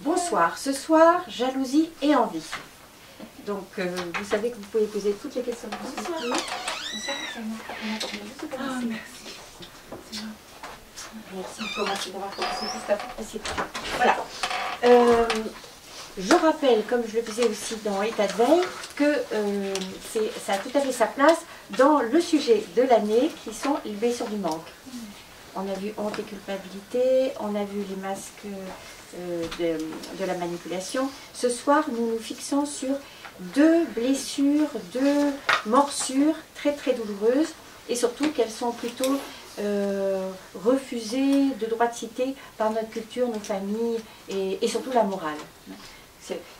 Bonsoir, ce soir, jalousie et envie. Donc, vous savez que vous pouvez poser toutes les questions que vous souhaitez. Ah, merci. Merci d'avoir commencé tout à fait. Voilà. Je rappelle, comme je le faisais aussi dans État de veille, que ça a tout à fait sa place dans le sujet de l'année qui sont les blessures du manque. On a vu honte et culpabilité, on a vu les masques de la manipulation. Ce soir, nous nous fixons sur deux blessures, deux morsures très très douloureuses et surtout qu'elles sont plutôt refusées de droit de cité par notre culture, nos familles et surtout la morale.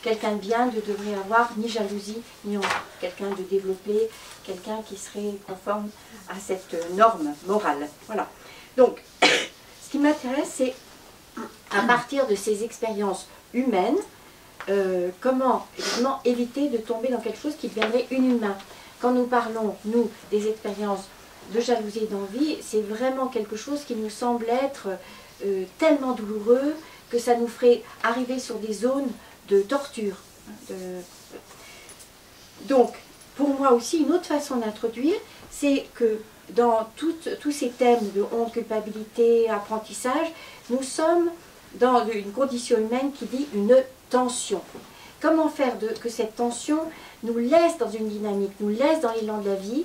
Quelqu'un de bien ne devrait avoir ni jalousie ni honte. Quelqu'un de développé, quelqu'un qui serait conforme à cette norme morale. Voilà. Donc, ce qui m'intéresse, c'est à partir de ces expériences humaines, comment éviter de tomber dans quelque chose qui deviendrait inhumain. Quand nous parlons, nous, des expériences de jalousie et d'envie, c'est vraiment quelque chose qui nous semble être tellement douloureux que ça nous ferait arriver sur des zones de torture. Donc, pour moi aussi, une autre façon d'introduire, c'est que dans tous ces thèmes de honte, culpabilité, apprentissage, nous sommes dans une condition humaine qui dit une tension. Comment faire que cette tension nous laisse dans une dynamique, nous laisse dans l'élan de la vie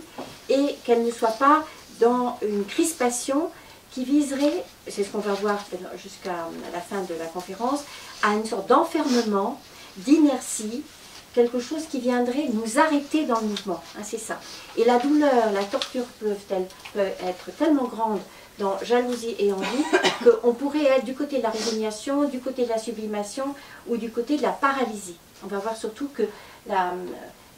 et qu'elle ne soit pas dans une crispation qui viserait, c'est ce qu'on va voir jusqu'à la fin de la conférence, à une sorte d'enfermement, d'inertie, quelque chose qui viendrait nous arrêter dans le mouvement, hein, c'est ça. Et la douleur, la torture peut être tellement grande dans jalousie et envie qu'on pourrait être du côté de la résignation, du côté de la sublimation ou du côté de la paralysie. On va voir surtout que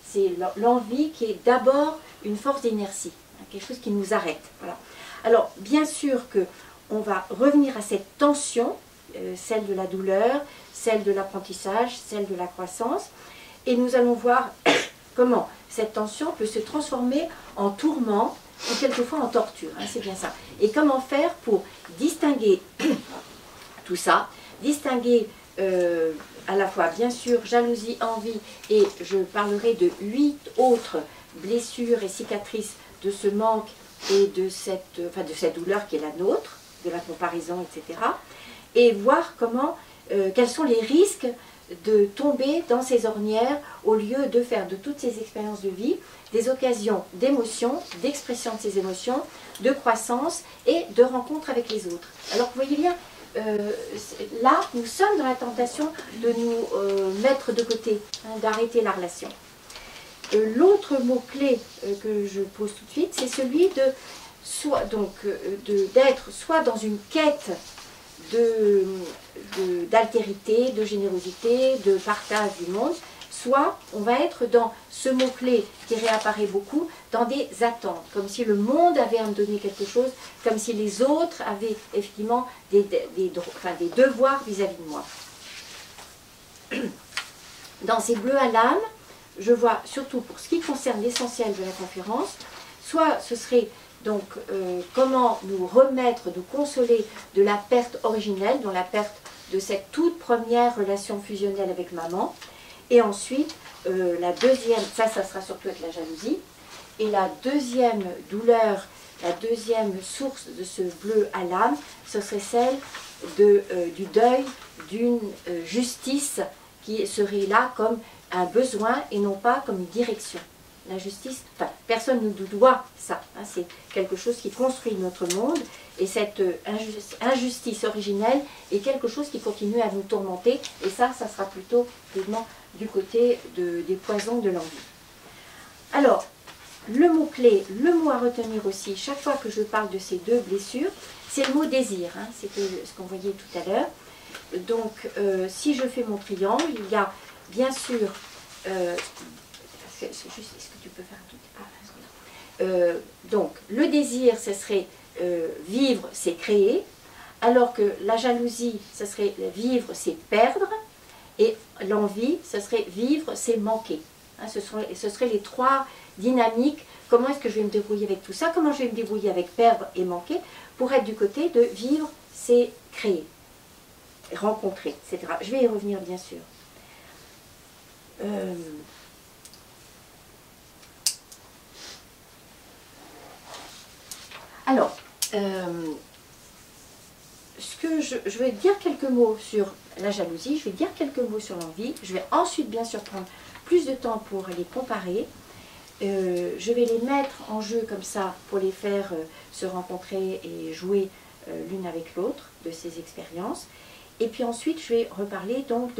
c'est l'envie qui est d'abord une force d'inertie, hein, quelque chose qui nous arrête. Voilà. Alors, bien sûr qu'on va revenir à cette tension, celle de la douleur, celle de l'apprentissage, celle de la croissance, et nous allons voir comment cette tension peut se transformer en tourment ou quelquefois en torture, hein, c'est bien ça. Et comment faire pour distinguer tout ça, distinguer à la fois, bien sûr, jalousie, envie, et je parlerai de 8 autres blessures et cicatrices de ce manque et de cette douleur qui est la nôtre, de la comparaison, etc. Et voir comment, quels sont les risques de tomber dans ces ornières au lieu de faire de toutes ces expériences de vie des occasions d'émotion, d'expression de ces émotions, de croissance et de rencontre avec les autres. Alors vous voyez bien, là nous sommes dans la tentation de nous mettre de côté, hein, d'arrêter la relation. L'autre mot-clé que je pose tout de suite, c'est celui d'être soit dans une quête d'altérité, de générosité, de partage du monde, soit on va être dans ce mot-clé qui réapparaît beaucoup, dans des attentes, comme si le monde avait à me donner quelque chose, comme si les autres avaient effectivement des devoirs vis-à-vis de moi. Dans ces bleus à l'âme, je vois surtout pour ce qui concerne l'essentiel de la conférence, soit ce serait donc comment nous remettre, nous consoler de la perte originelle, dont la perte de cette toute première relation fusionnelle avec maman, et ensuite la deuxième, ça sera surtout avec la jalousie, et la deuxième douleur, la deuxième source de ce bleu à l'âme, ce serait celle du deuil, d'une justice qui serait là comme un besoin et non pas comme une direction. La justice, enfin, personne ne nous doit ça, hein, c'est quelque chose qui construit notre monde, et cette injustice originelle est quelque chose qui continue à nous tourmenter, et ça sera plutôt évidemment du côté des poisons de l'envie. Alors, le mot-clé, le mot à retenir aussi, chaque fois que je parle de ces deux blessures, c'est le mot désir, hein, c'est ce qu'on voyait tout à l'heure. Donc, si je fais mon triangle, il y a bien sûr... est-ce que tu peux faire un truc? Donc, le désir, ce serait vivre, c'est créer, alors que la jalousie, ce serait vivre, c'est perdre, et l'envie, ce serait vivre, c'est manquer. Hein, ce seraient les trois dynamiques. Comment est-ce que je vais me débrouiller avec tout ça? Comment je vais me débrouiller avec perdre et manquer pour être du côté de vivre, c'est créer. rencontrer, etc. Je vais y revenir bien sûr. Alors, je vais dire quelques mots sur la jalousie, je vais dire quelques mots sur l'envie, je vais ensuite bien sûr prendre plus de temps pour les comparer, je vais les mettre en jeu comme ça pour les faire se rencontrer et jouer l'une avec l'autre de ces expériences. Et puis ensuite, je vais reparler donc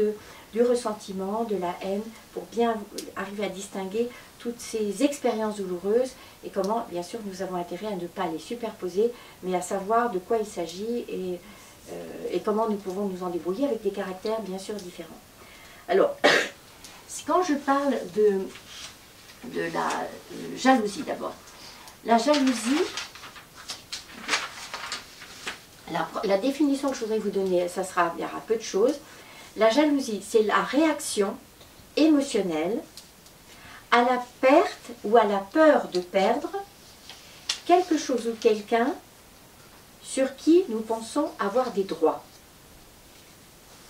du ressentiment, de la haine, pour bien arriver à distinguer toutes ces expériences douloureuses et comment, bien sûr, nous avons intérêt à ne pas les superposer, mais à savoir de quoi il s'agit et comment nous pouvons nous en débrouiller avec des caractères, bien sûr, différents. Alors, quand je parle de la jalousie d'abord, la jalousie, la définition que je voudrais vous donner, il y aura peu de choses. La jalousie, c'est la réaction émotionnelle à la perte ou à la peur de perdre quelque chose ou quelqu'un sur qui nous pensons avoir des droits.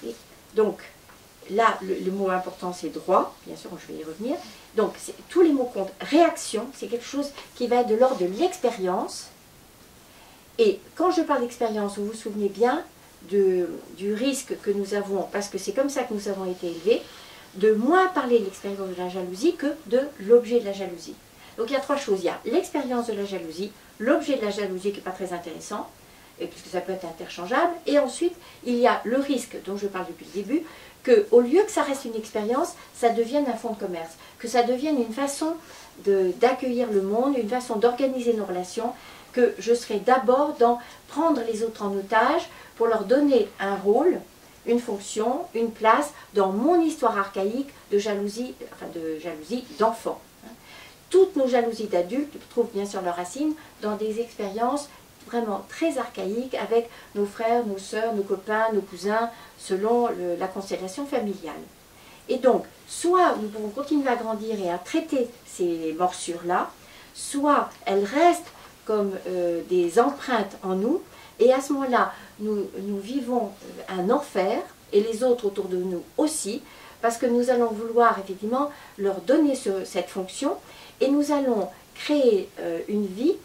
Et donc, là, le mot important, c'est droit, bien sûr, je vais y revenir. Donc, tous les mots comptent. Réaction, c'est quelque chose qui va être de l'ordre de l'expérience. Et quand je parle d'expérience, vous vous souvenez bien du risque que nous avons, parce que c'est comme ça que nous avons été élevés, de moins parler de l'expérience de la jalousie que de l'objet de la jalousie. Donc il y a trois choses. Il y a l'expérience de la jalousie, l'objet de la jalousie qui n'est pas très intéressant, puisque ça peut être interchangeable, et ensuite il y a le risque dont je parle depuis le début, qu'au lieu que ça reste une expérience, ça devienne un fonds de commerce, que ça devienne une façon d'accueillir le monde, une façon d'organiser nos relations, que je serai d'abord dans prendre les autres en otage pour leur donner un rôle, une fonction, une place dans mon histoire archaïque de jalousie, d'enfant. Toutes nos jalousies d'adultes trouvent bien sûr leurs racines dans des expériences vraiment très archaïques avec nos frères, nos sœurs, nos copains, nos cousins, selon la constellation familiale. Et donc, soit nous pouvons continuer à grandir et à traiter ces morsures-là, soit elles restent comme des empreintes en nous, et à ce moment-là, nous vivons un enfer, et les autres autour de nous aussi, parce que nous allons vouloir effectivement leur donner cette fonction, et nous allons créer une vie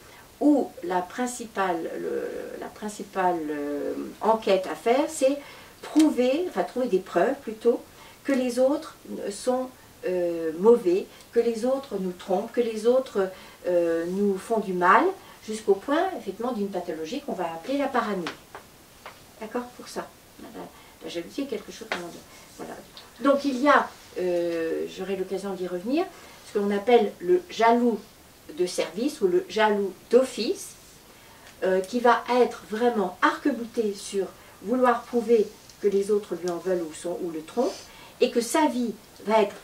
où la principale enquête à faire, c'est trouver des preuves plutôt, que les autres sont mauvais, que les autres nous trompent, que les autres nous font du mal, jusqu'au point, effectivement, d'une pathologie qu'on va appeler la parano. D'accord? Pour ça. La jalousie est quelque chose comme... Voilà. Donc il y a, j'aurai l'occasion d'y revenir, ce que l'on appelle le jaloux de service ou le jaloux d'office, qui va être vraiment arc-bouté sur vouloir prouver que les autres lui en veulent ou le trompent, et que sa vie va être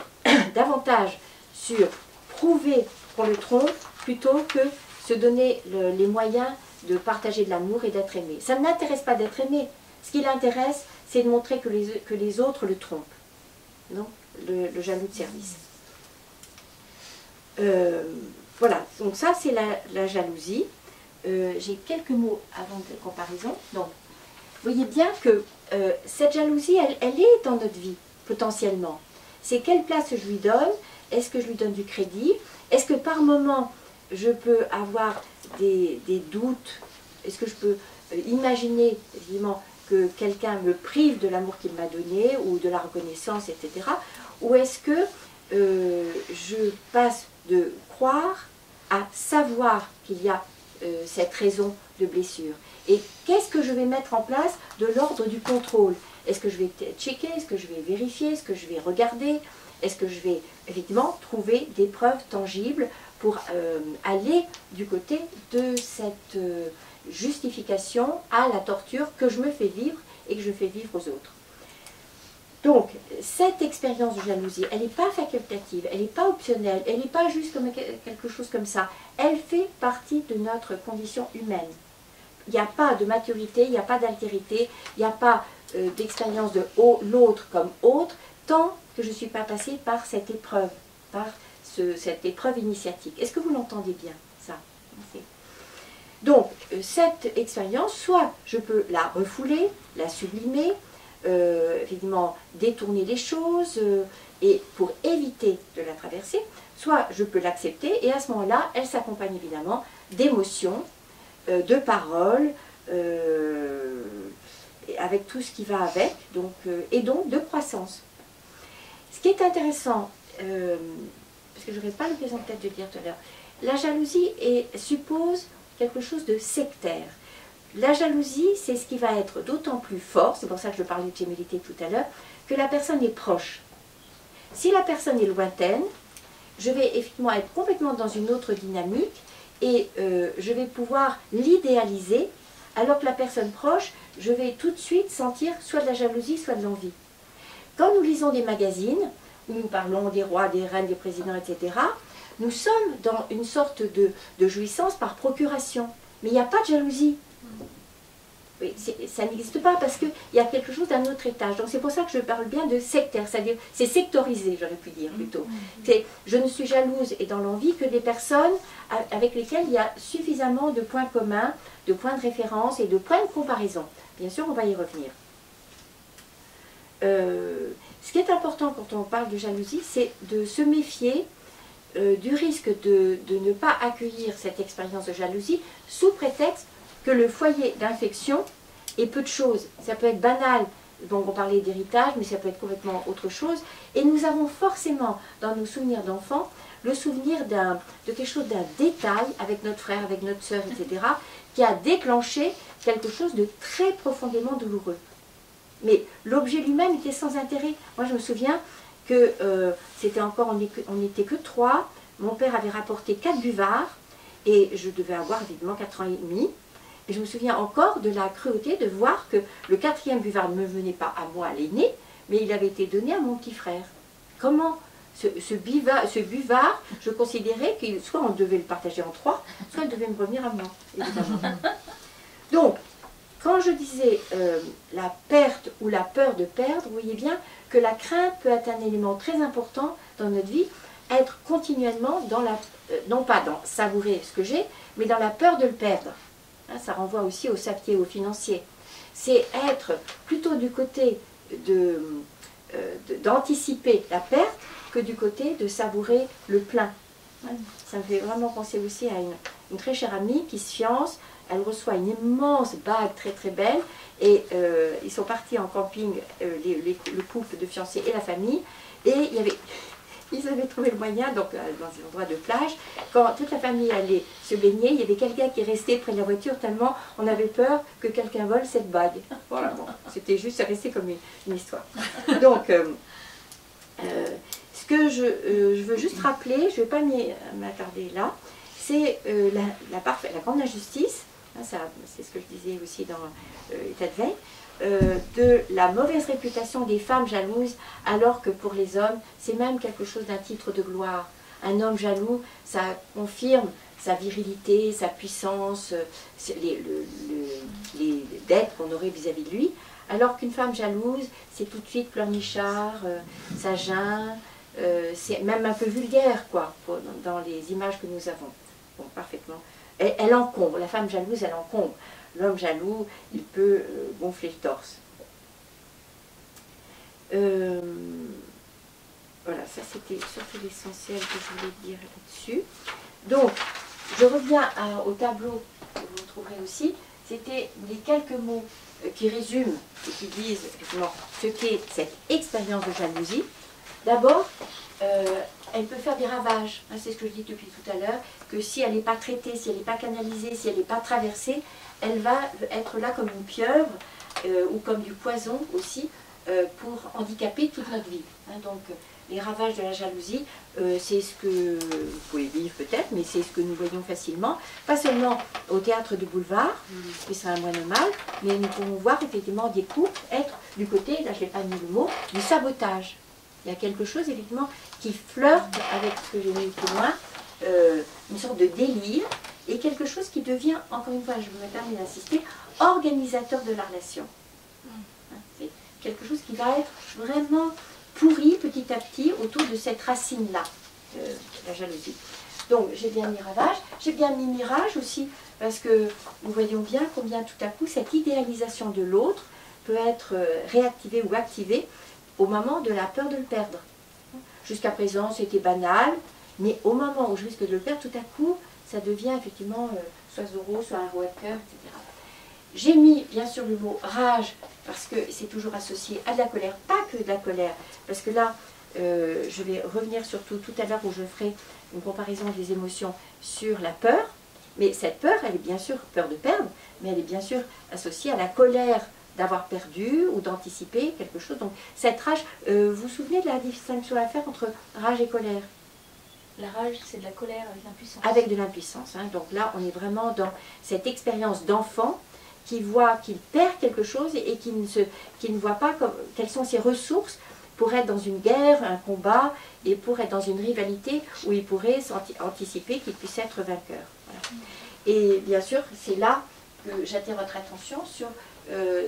davantage sur prouver qu'on le trompe plutôt que se donner les moyens de partager de l'amour et d'être aimé. Ça ne l'intéresse pas d'être aimé. Ce qui l'intéresse, c'est de montrer que les autres le trompent. Donc, le jaloux de service. Voilà, donc ça c'est la jalousie. J'ai quelques mots avant de comparaison. Donc, vous voyez bien que cette jalousie, elle est dans notre vie, potentiellement. C'est quelle place je lui donne? Est-ce que je lui donne du crédit? Est-ce que par moment, je peux avoir des doutes? Est-ce que je peux imaginer, évidemment, que quelqu'un me prive de l'amour qu'il m'a donné, ou de la reconnaissance, etc. Ou est-ce que je passe de croire à savoir qu'il y a cette raison de blessure? Et qu'est-ce que je vais mettre en place de l'ordre du contrôle? Est-ce que je vais checker? Est-ce que je vais vérifier? Est-ce que je vais regarder? Est-ce que je vais effectivement trouver des preuves tangibles pour aller du côté de cette justification à la torture que je me fais vivre et que je fais vivre aux autres? Donc, cette expérience de jalousie, elle n'est pas facultative, elle n'est pas optionnelle, elle n'est pas juste comme quelque chose comme ça. Elle fait partie de notre condition humaine. Il n'y a pas de maturité, il n'y a pas d'altérité, il n'y a pas d'expérience de l'autre comme autre, tant que je ne suis pas passée par cette épreuve, cette épreuve initiatique. Est-ce que vous l'entendez bien, ça? Donc, cette expérience, soit je peux la refouler, la sublimer, effectivement détourner les choses et pour éviter de la traverser, soit je peux l'accepter et à ce moment-là, elle s'accompagne évidemment d'émotions, de paroles, avec tout ce qui va avec, donc, et donc de croissance. Ce qui est intéressant, parce que je n'aurai pas l'occasion peut-être de le dire tout à l'heure, la jalousie suppose quelque chose de sectaire. La jalousie, c'est ce qui va être d'autant plus fort, c'est pour ça que je parlais de gémellité tout à l'heure, que la personne est proche. Si la personne est lointaine, je vais effectivement être complètement dans une autre dynamique et je vais pouvoir l'idéaliser, alors que la personne proche, je vais tout de suite sentir soit de la jalousie, soit de l'envie. Quand nous lisons des magazines, où nous parlons des rois, des reines, des présidents, etc., nous sommes dans une sorte de jouissance par procuration. Mais il n'y a pas de jalousie. Oui, ça n'existe pas parce qu'il y a quelque chose d'un autre étage. Donc c'est pour ça que je parle bien de sectaire, c'est-à-dire c'est sectorisé, j'aurais pu dire plutôt. Je ne suis jalouse et dans l'envie que des personnes avec lesquelles il y a suffisamment de points communs, de points de référence et de points de comparaison. Bien sûr, on va y revenir. Ce qui est important quand on parle de jalousie, c'est de se méfier du risque de ne pas accueillir cette expérience de jalousie sous prétexte que le foyer d'infection est peu de choses. Ça peut être banal, donc on parlait d'héritage, mais ça peut être complètement autre chose. Et nous avons forcément, dans nos souvenirs d'enfants, le souvenir de quelque chose, d'un détail avec notre frère, avec notre sœur, etc., qui a déclenché quelque chose de très profondément douloureux. Mais l'objet lui-même était sans intérêt. Moi, je me souviens que c'était encore, on n'était que 3. Mon père avait rapporté 4 buvards, et je devais avoir évidemment 4 ans et demi. Et je me souviens encore de la cruauté de voir que le 4e buvard ne me venait pas à moi, l'aîné, mais il avait été donné à mon petit frère. Comment ce buvard, je considérais que soit on devait le partager en 3, soit il devait me revenir à moi, évidemment. Donc, quand je disais la perte ou la peur de perdre, vous voyez bien que la crainte peut être un élément très important dans notre vie, être continuellement dans la, non pas dans savourer ce que j'ai, mais dans la peur de le perdre. Ça renvoie aussi au sapier, au financier. C'est être plutôt du côté d'anticiper la perte que du côté de savourer le plein. Ça me fait vraiment penser aussi à une très chère amie qui se fiance. Elle reçoit une immense bague très très belle et ils sont partis en camping, le couple de fiancés et la famille, et ils avaient trouvé le moyen, donc dans un endroit de plage, quand toute la famille allait se baigner, il y avait quelqu'un qui restait près de la voiture tellement on avait peur que quelqu'un vole cette bague. Voilà, bon, c'était juste, ça restait comme une histoire. Donc, ce que je veux juste rappeler, je ne vais pas m'attarder là, c'est la grande injustice, c'est ce que je disais aussi dans l'état de veille, de la mauvaise réputation des femmes jalouses, alors que pour les hommes, c'est même quelque chose d'un titre de gloire. Un homme jaloux, ça confirme sa virilité, sa puissance, les dettes qu'on aurait vis-à-vis de lui, alors qu'une femme jalouse, c'est tout de suite pleurnichard, ça geint, c'est même un peu vulgaire, quoi, dans les images que nous avons. Bon, parfaitement. Elle encombre, la femme jalouse, elle encombre. L'homme jaloux, il peut gonfler le torse. Voilà, ça c'était surtout l'essentiel que je voulais dire là-dessus. Donc, je reviens au tableau que vous trouverez aussi. C'était les quelques mots qui résument et qui disent effectivement ce qu'est cette expérience de jalousie. D'abord, elle peut faire des ravages. C'est ce que je dis depuis tout à l'heure, que si elle n'est pas traitée, si elle n'est pas canalisée, si elle n'est pas traversée, elle va être là comme une pieuvre ou comme du poison aussi pour handicaper toute notre vie. Donc les ravages de la jalousie, c'est ce que vous pouvez vivre peut-être, mais c'est ce que nous voyons facilement, pas seulement au théâtre de boulevard, qui serait un moins normal, mais nous pouvons voir effectivement des couples être du côté, là je n'ai pas mis le mot, du sabotage. Il y a quelque chose effectivement qui flirte avec ce que j'ai mis plus loin, une sorte de délire, et quelque chose qui devient, encore une fois, je me permets d'insister, organisateur de la relation. C'est quelque chose qui va être vraiment pourri petit à petit autour de cette racine-là, la jalousie. Donc j'ai bien mis ravage, j'ai bien mis mirage aussi, parce que nous voyons bien combien tout à coup cette idéalisation de l'autre peut être réactivé ou activé au moment de la peur de le perdre. Jusqu'à présent, c'était banal, mais au moment où je risque de le perdre, tout à coup, ça devient effectivement soit Zorro, soit un rouet de cœur, etc. J'ai mis bien sûr le mot rage, parce que c'est toujours associé à de la colère, pas que de la colère, parce que là, je vais revenir surtout tout à l'heure où je ferai une comparaison des émotions sur la peur, mais cette peur, elle est bien sûr peur de perdre, mais elle est bien sûr associée à la colère d'avoir perdu ou d'anticiper quelque chose. Donc cette rage, vous vous souvenez de la distinction à faire entre rage et colère? La rage, c'est de la colère avec l'impuissance. Avec de l'impuissance. Hein. Donc là, on est vraiment dans cette expérience d'enfant qui voit qu'il perd quelque chose et qui ne voit pas quelles sont ses ressources pour être dans une guerre, un combat, et pour être dans une rivalité où il pourrait anticiper qu'il puisse être vainqueur. Voilà. Et bien sûr, c'est là que j'attire votre attention sur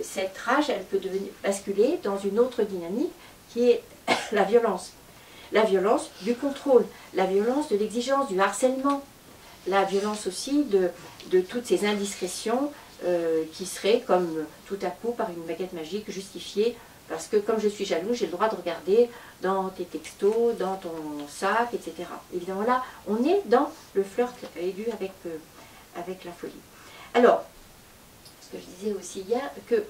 cette rage, elle peut basculer dans une autre dynamique qui est la violence. La violence du contrôle, la violence de l'exigence, du harcèlement, la violence aussi de toutes ces indiscrétions qui seraient comme tout à coup par une baguette magique justifiées parce que comme je suis jaloux, j'ai le droit de regarder dans tes textos, dans ton sac, etc. Évidemment là, on est dans le flirt aigu avec la folie. Alors, ce que je disais aussi hier, que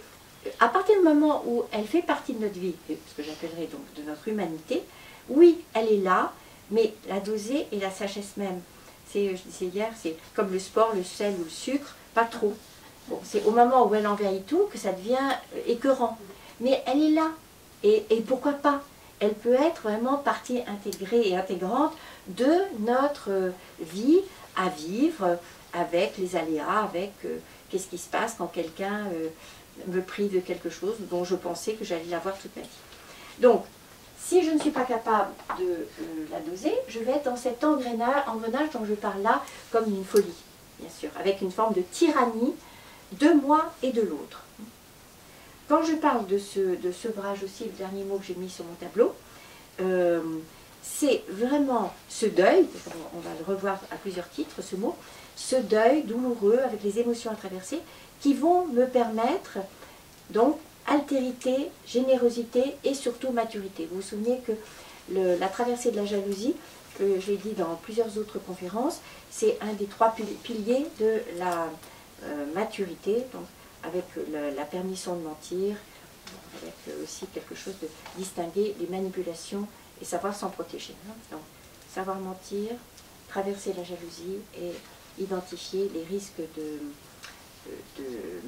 à partir du moment où elle fait partie de notre vie, ce que j'appellerais donc de notre humanité, oui, elle est là, mais la doser et la sagesse même. Je disais hier, c'est comme le sport, le sel ou le sucre, pas trop. Bon, c'est au moment où elle envahit tout que ça devient écœurant. Mais elle est là. Et pourquoi pas? Elle peut être vraiment partie intégrée et intégrante de notre vie à vivre avec les aléas, avec qu'est-ce qui se passe quand quelqu'un me prive de quelque chose dont je pensais que j'allais l'avoir toute ma vie. Donc, si je ne suis pas capable de la doser, je vais être dans cet engrenage dont je parle là, comme une folie, bien sûr, avec une forme de tyrannie de moi et de l'autre. Quand je parle de sevrage aussi, le dernier mot que j'ai mis sur mon tableau, c'est vraiment ce deuil, on va le revoir à plusieurs titres, ce mot, ce deuil douloureux avec les émotions à traverser, qui vont me permettre, donc, altérité, générosité et surtout maturité. Vous vous souvenez que la traversée de la jalousie, que j'ai dit dans plusieurs autres conférences, c'est un des 3 piliers de la maturité, donc avec la permission de mentir, avec aussi quelque chose de distinguer les manipulations et savoir s'en protéger. Hein. Donc, savoir mentir, traverser la jalousie et identifier les risques de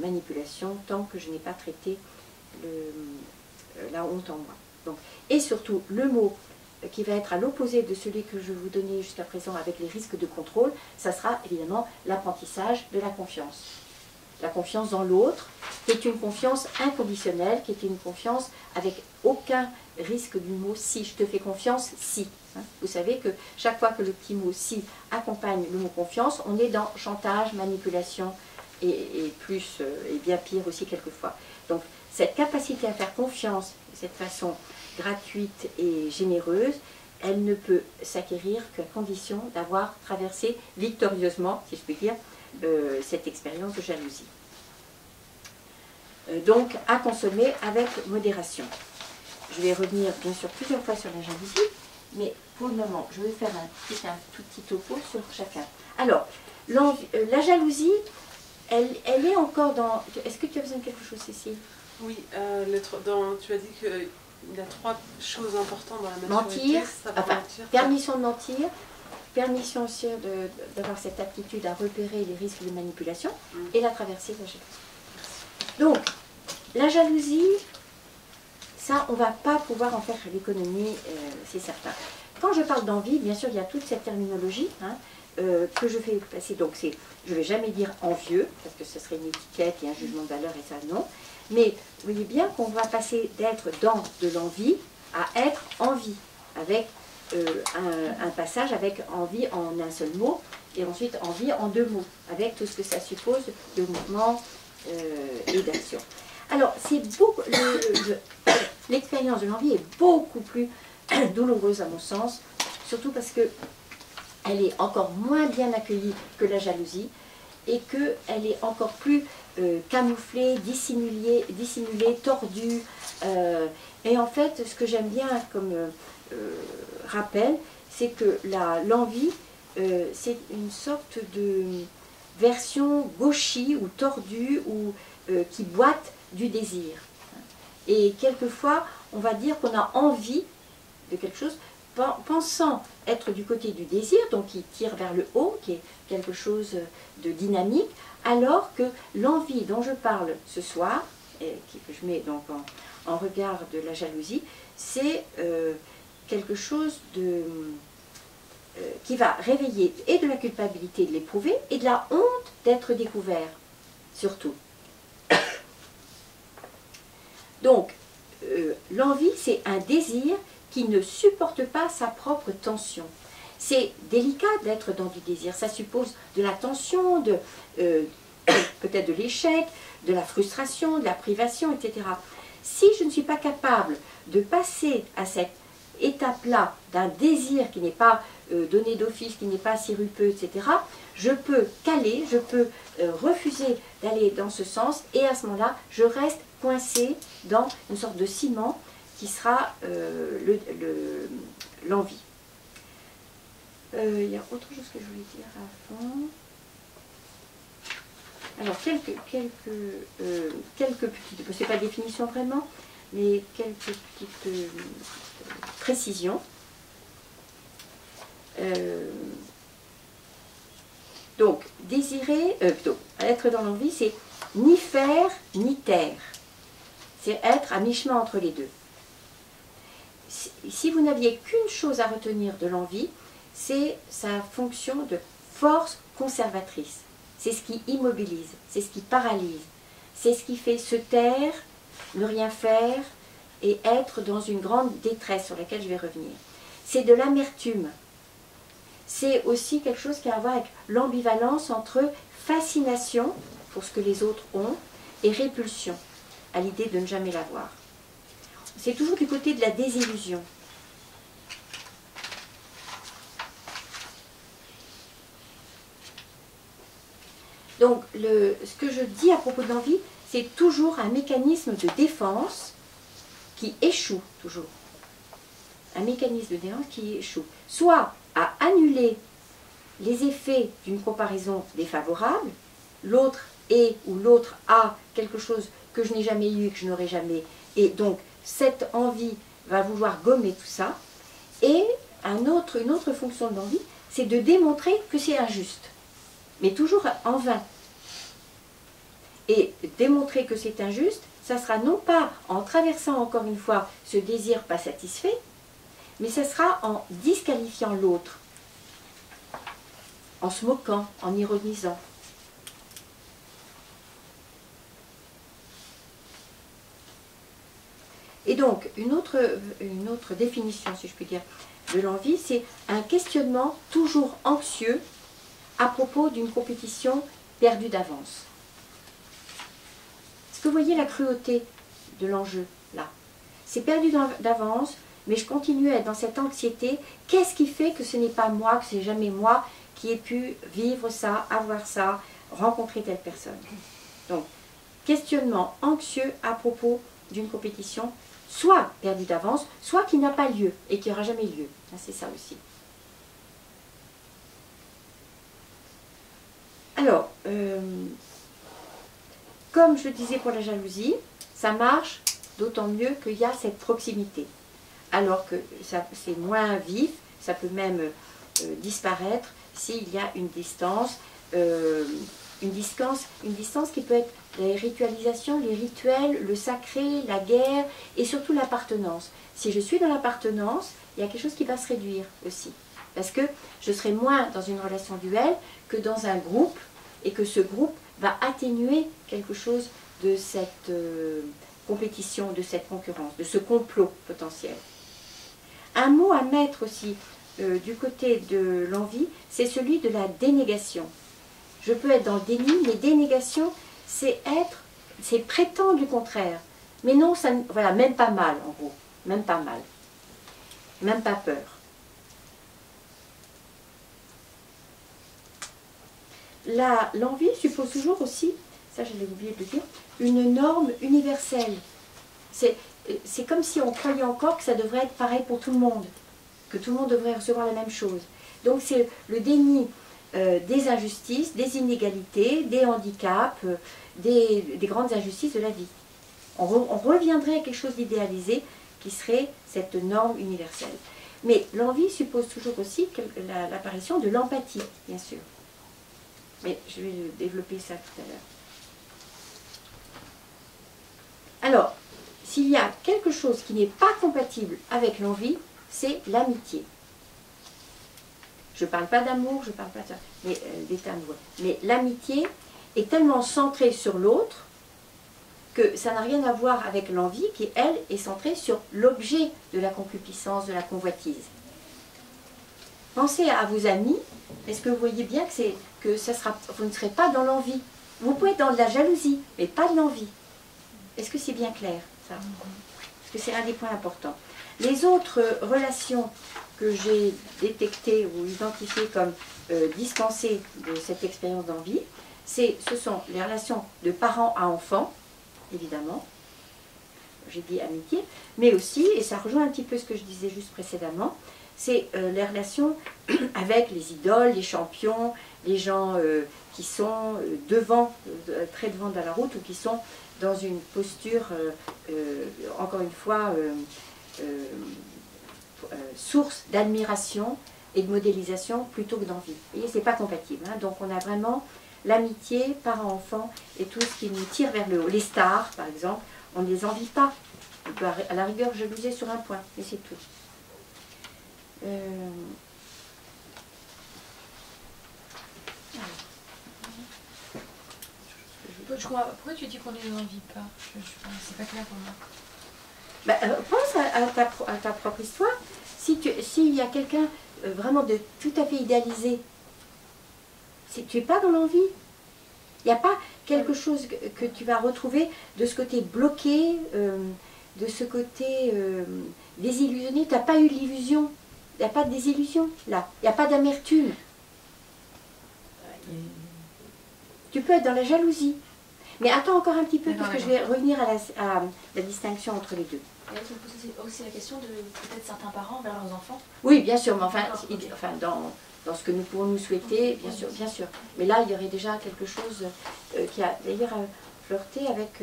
manipulation tant que je n'ai pas traité la honte en moi. Donc, et surtout, le mot qui va être à l'opposé de celui que je vous donnais jusqu'à présent avec les risques de contrôle, ça sera évidemment l'apprentissage de la confiance. La confiance dans l'autre, qui est une confiance inconditionnelle, qui est une confiance avec aucun risque du mot « si ». Je te fais confiance, si. Hein. Vous savez que chaque fois que le petit mot « si » accompagne le mot « confiance », on est dans chantage, manipulation et plus, et bien pire aussi quelquefois. Donc, cette capacité à faire confiance de cette façon gratuite et généreuse, elle ne peut s'acquérir qu'à condition d'avoir traversé victorieusement, si je puis dire, cette expérience de jalousie. Donc, à consommer avec modération. Je vais revenir bien sûr plusieurs fois sur la jalousie, mais pour le moment, je vais faire un tout petit topo sur chacun. Alors, la jalousie, elle est encore dans... Est-ce que tu as besoin de quelque chose, Cécile? Oui, tu as dit qu'il y a 3 choses importantes dans la maturité. Mentir, mentir, permission de mentir, permission aussi d'avoir cette aptitude à repérer les risques de manipulation et la traversée de la jalousie. Donc, la jalousie, ça, on ne va pas pouvoir en faire l'économie, c'est certain. Quand je parle d'envie, bien sûr, il y a toute cette terminologie hein, que je fais passer. Donc, je ne vais jamais dire envieux, parce que ce serait une étiquette et un jugement de valeur, et ça, non. Mais vous voyez bien qu'on va passer d'être dans de l'envie à être envie, avec un passage avec envie en un seul mot, et ensuite envie en 2 mots, avec tout ce que ça suppose de mouvement et d'action. Alors, l'expérience de l'envie est beaucoup plus douloureuse à mon sens, surtout parce qu'elle est encore moins bien accueillie que la jalousie, et qu'elle est encore plus camouflé, dissimulé, tordu. Et en fait, ce que j'aime bien comme rappel, c'est que l'envie, c'est une sorte de version gauchie ou tordue ou qui boite du désir. Et quelquefois, on va dire qu'on a envie de quelque chose, pensant être du côté du désir, donc qui tire vers le haut, qui est quelque chose de dynamique, alors que l'envie dont je parle ce soir, et que je mets donc en regard de la jalousie, c'est quelque chose qui va réveiller et de la culpabilité de l'éprouver et de la honte d'être découvert, surtout. Donc, l'envie, c'est un désir qui ne supporte pas sa propre tension. C'est délicat d'être dans du désir, ça suppose de la tension, peut-être de l'échec, de la frustration, de la privation, etc. Si je ne suis pas capable de passer à cette étape-là d'un désir qui n'est pas donné d'office, qui n'est pas sirupeux, etc., je peux caler, je peux refuser d'aller dans ce sens, et à ce moment-là, je reste coincé dans une sorte de ciment qui sera l'envie. Il y a autre chose que je voulais dire avant. Alors, quelques petites, c'est pas définition vraiment, mais quelques petites précisions. Donc, désirer, plutôt, être dans l'envie, c'est ni faire ni taire. C'est être à mi-chemin entre les deux. Si vous n'aviez qu'une chose à retenir de l'envie, c'est sa fonction de force conservatrice. C'est ce qui immobilise, c'est ce qui paralyse, c'est ce qui fait se taire, ne rien faire et être dans une grande détresse sur laquelle je vais revenir. C'est de l'amertume. C'est aussi quelque chose qui a à voir avec l'ambivalence entre fascination pour ce que les autres ont et répulsion à l'idée de ne jamais l'avoir. C'est toujours du côté de la désillusion. Donc, ce que je dis à propos de l'envie, c'est toujours un mécanisme de défense qui échoue, toujours. Un mécanisme de défense qui échoue. Soit à annuler les effets d'une comparaison défavorable, l'autre est ou l'autre a quelque chose que je n'ai jamais eu et que je n'aurai jamais. Et donc, cette envie va vouloir gommer tout ça. Et une autre fonction de l'envie, c'est de démontrer que c'est injuste. Mais toujours en vain. Et démontrer que c'est injuste, ça sera non pas en traversant encore une fois ce désir pas satisfait, mais ça sera en disqualifiant l'autre, en se moquant, en ironisant. Et donc, une autre définition, si je puis dire, de l'envie, c'est un questionnement toujours anxieux à propos d'une compétition perdue d'avance. Est-ce que vous voyez la cruauté de l'enjeu, là? C'est perdu d'avance, mais je continue à être dans cette anxiété. Qu'est-ce qui fait que ce n'est pas moi, que c'est jamais moi qui ai pu vivre ça, avoir ça, rencontrer telle personne? Donc, questionnement anxieux à propos d'une compétition, soit perdue d'avance, soit qui n'a pas lieu et qui n'aura jamais lieu. C'est ça aussi. Alors, comme je le disais pour la jalousie, ça marche d'autant mieux qu'il y a cette proximité. Alors que c'est moins vif, ça peut même disparaître s'il y a une distance qui peut être les ritualisations, les rituels, le sacré, la guerre et surtout l'appartenance. Si je suis dans l'appartenance, il y a quelque chose qui va se réduire aussi. Parce que je serai moins dans une relation duelle que dans un groupe et que ce groupe va atténuer quelque chose de cette compétition, de cette concurrence, de ce complot potentiel. Un mot à mettre aussi du côté de l'envie, c'est celui de la dénégation. Je peux être dans le déni, mais dénégation, c'est prétendre le contraire. Mais non, ça, voilà, même pas mal en gros, même pas mal, même pas peur. L'envie suppose toujours aussi ça j'ai oublié de le dire, une norme universelle. C'est comme si on croyait encore que ça devrait être pareil pour tout le monde, que tout le monde devrait recevoir la même chose. Donc c'est le déni des injustices, des inégalités, des handicaps, des grandes injustices de la vie. On reviendrait à quelque chose d'idéalisé qui serait cette norme universelle. Mais l'envie suppose toujours aussi l'apparition de l'empathie, bien sûr. Mais je vais développer ça tout à l'heure. Alors, s'il y a quelque chose qui n'est pas compatible avec l'envie, c'est l'amitié. Je ne parle pas d'amour, je ne parle pas de ça, mais d'état amoureux. Mais l'amitié est tellement centrée sur l'autre que ça n'a rien à voir avec l'envie qui, elle, est centrée sur l'objet de la concupiscence, de la convoitise. Pensez à vos amis, est-ce que vous voyez bien que vous ne serez pas dans l'envie? Vous pouvez être dans de la jalousie, mais pas de l'envie. Est-ce que c'est bien clair, ça? Parce que c'est un des points importants. Les autres relations que j'ai détectées ou identifiées comme dispensées de cette expérience d'envie, ce sont les relations de parents à enfants, évidemment, j'ai dit amitié, mais aussi, et ça rejoint un petit peu ce que je disais juste précédemment, c'est les relations avec les idoles, les champions, les gens qui sont très devant dans la route ou qui sont dans une posture, encore une fois, source d'admiration et de modélisation plutôt que d'envie. Vous voyez, c'est pas compatible. Hein. Donc on a vraiment l'amitié, parent-enfant et tout ce qui nous tire vers le haut. Les stars, par exemple, on ne les envie pas. On peut à la rigueur jalouser sur un point, mais c'est tout. Pourquoi tu dis qu'on ne les envie pas? C'est pas clair pour moi. Pense à ta propre histoire. S'il y a quelqu'un vraiment de tout à fait idéalisé, tu n'es pas dans l'envie. Il n'y a pas quelque chose que tu vas retrouver de ce côté bloqué, de ce côté désillusionné. Tu n'as pas eu l'illusion. Il n'y a pas de désillusion là. Il n'y a pas d'amertume. Tu peux être dans la jalousie. Mais attends encore un petit peu, parce que je vais revenir à la distinction entre les deux. Et là, tu me poses aussi la question de peut-être certains parents vers leurs enfants. Oui, bien sûr, mais enfin dans ce que nous pourrons nous souhaiter, bien sûr, bien sûr. Mais là, il y aurait déjà quelque chose qui a d'ailleurs flirté avec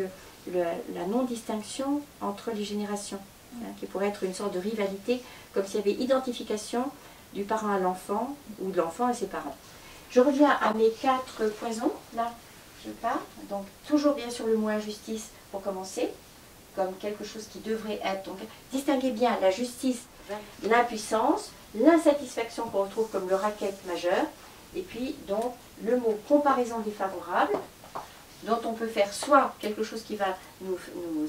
la non-distinction entre les générations, hein, qui pourrait être une sorte de rivalité, comme s'il y avait identification du parent à l'enfant ou de l'enfant à ses parents. Je reviens à mes 4 poisons, là. Je pars, donc toujours bien sûr le mot injustice pour commencer, comme quelque chose qui devrait être. Donc distinguez bien la justice, l'impuissance, l'insatisfaction qu'on retrouve comme le racket majeur, et puis donc le mot comparaison défavorable, dont on peut faire soit quelque chose qui va nous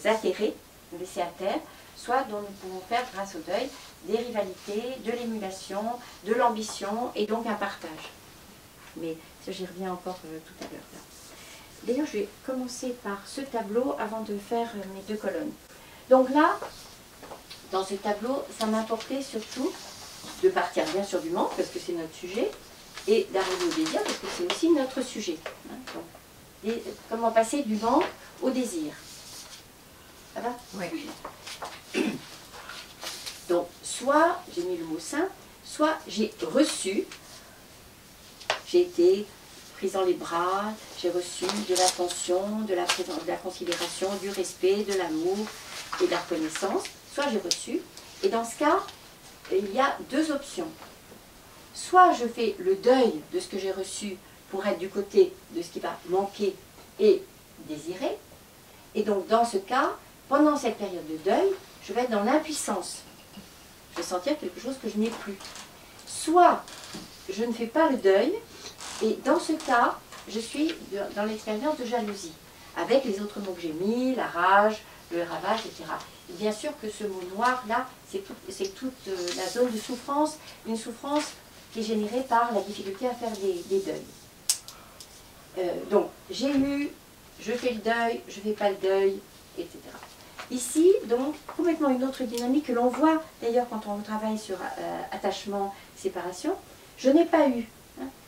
atterrer, nous laisser à terre, soit dont nous pouvons faire grâce au deuil des rivalités, de l'émulation, de l'ambition et donc un partage. Mais ça j'y reviens encore tout à l'heure. D'ailleurs, je vais commencer par ce tableau avant de faire mes 2 colonnes. Donc là, dans ce tableau, ça m'importait surtout de partir bien sûr du manque, parce que c'est notre sujet, et d'arriver au désir, parce que c'est aussi notre sujet. Hein, donc, comment passer du manque au désir. Ça va? Oui. Donc, soit, j'ai mis le mot saint, soit j'ai reçu, j'ai été prise dans les bras, j'ai reçu de l'attention, de la considération, du respect, de l'amour et de la reconnaissance. Soit j'ai reçu, et dans ce cas, il y a 2 options. Soit je fais le deuil de ce que j'ai reçu pour être du côté de ce qui va manquer et désirer, et donc dans ce cas, pendant cette période de deuil, je vais être dans l'impuissance. Je vais sentir quelque chose que je n'ai plus. Soit je ne fais pas le deuil, et dans ce cas, je suis dans l'expérience de jalousie, avec les autres mots que j'ai mis, la rage, le ravage, etc. Et bien sûr que ce mot noir, là, c'est toute la zone de souffrance, une souffrance qui est générée par la difficulté à faire des deuils. Donc, j'ai eu, je fais le deuil, je ne fais pas le deuil, etc. Ici, donc, complètement une autre dynamique que l'on voit, d'ailleurs, quand on travaille sur attachement, séparation. Je n'ai pas eu.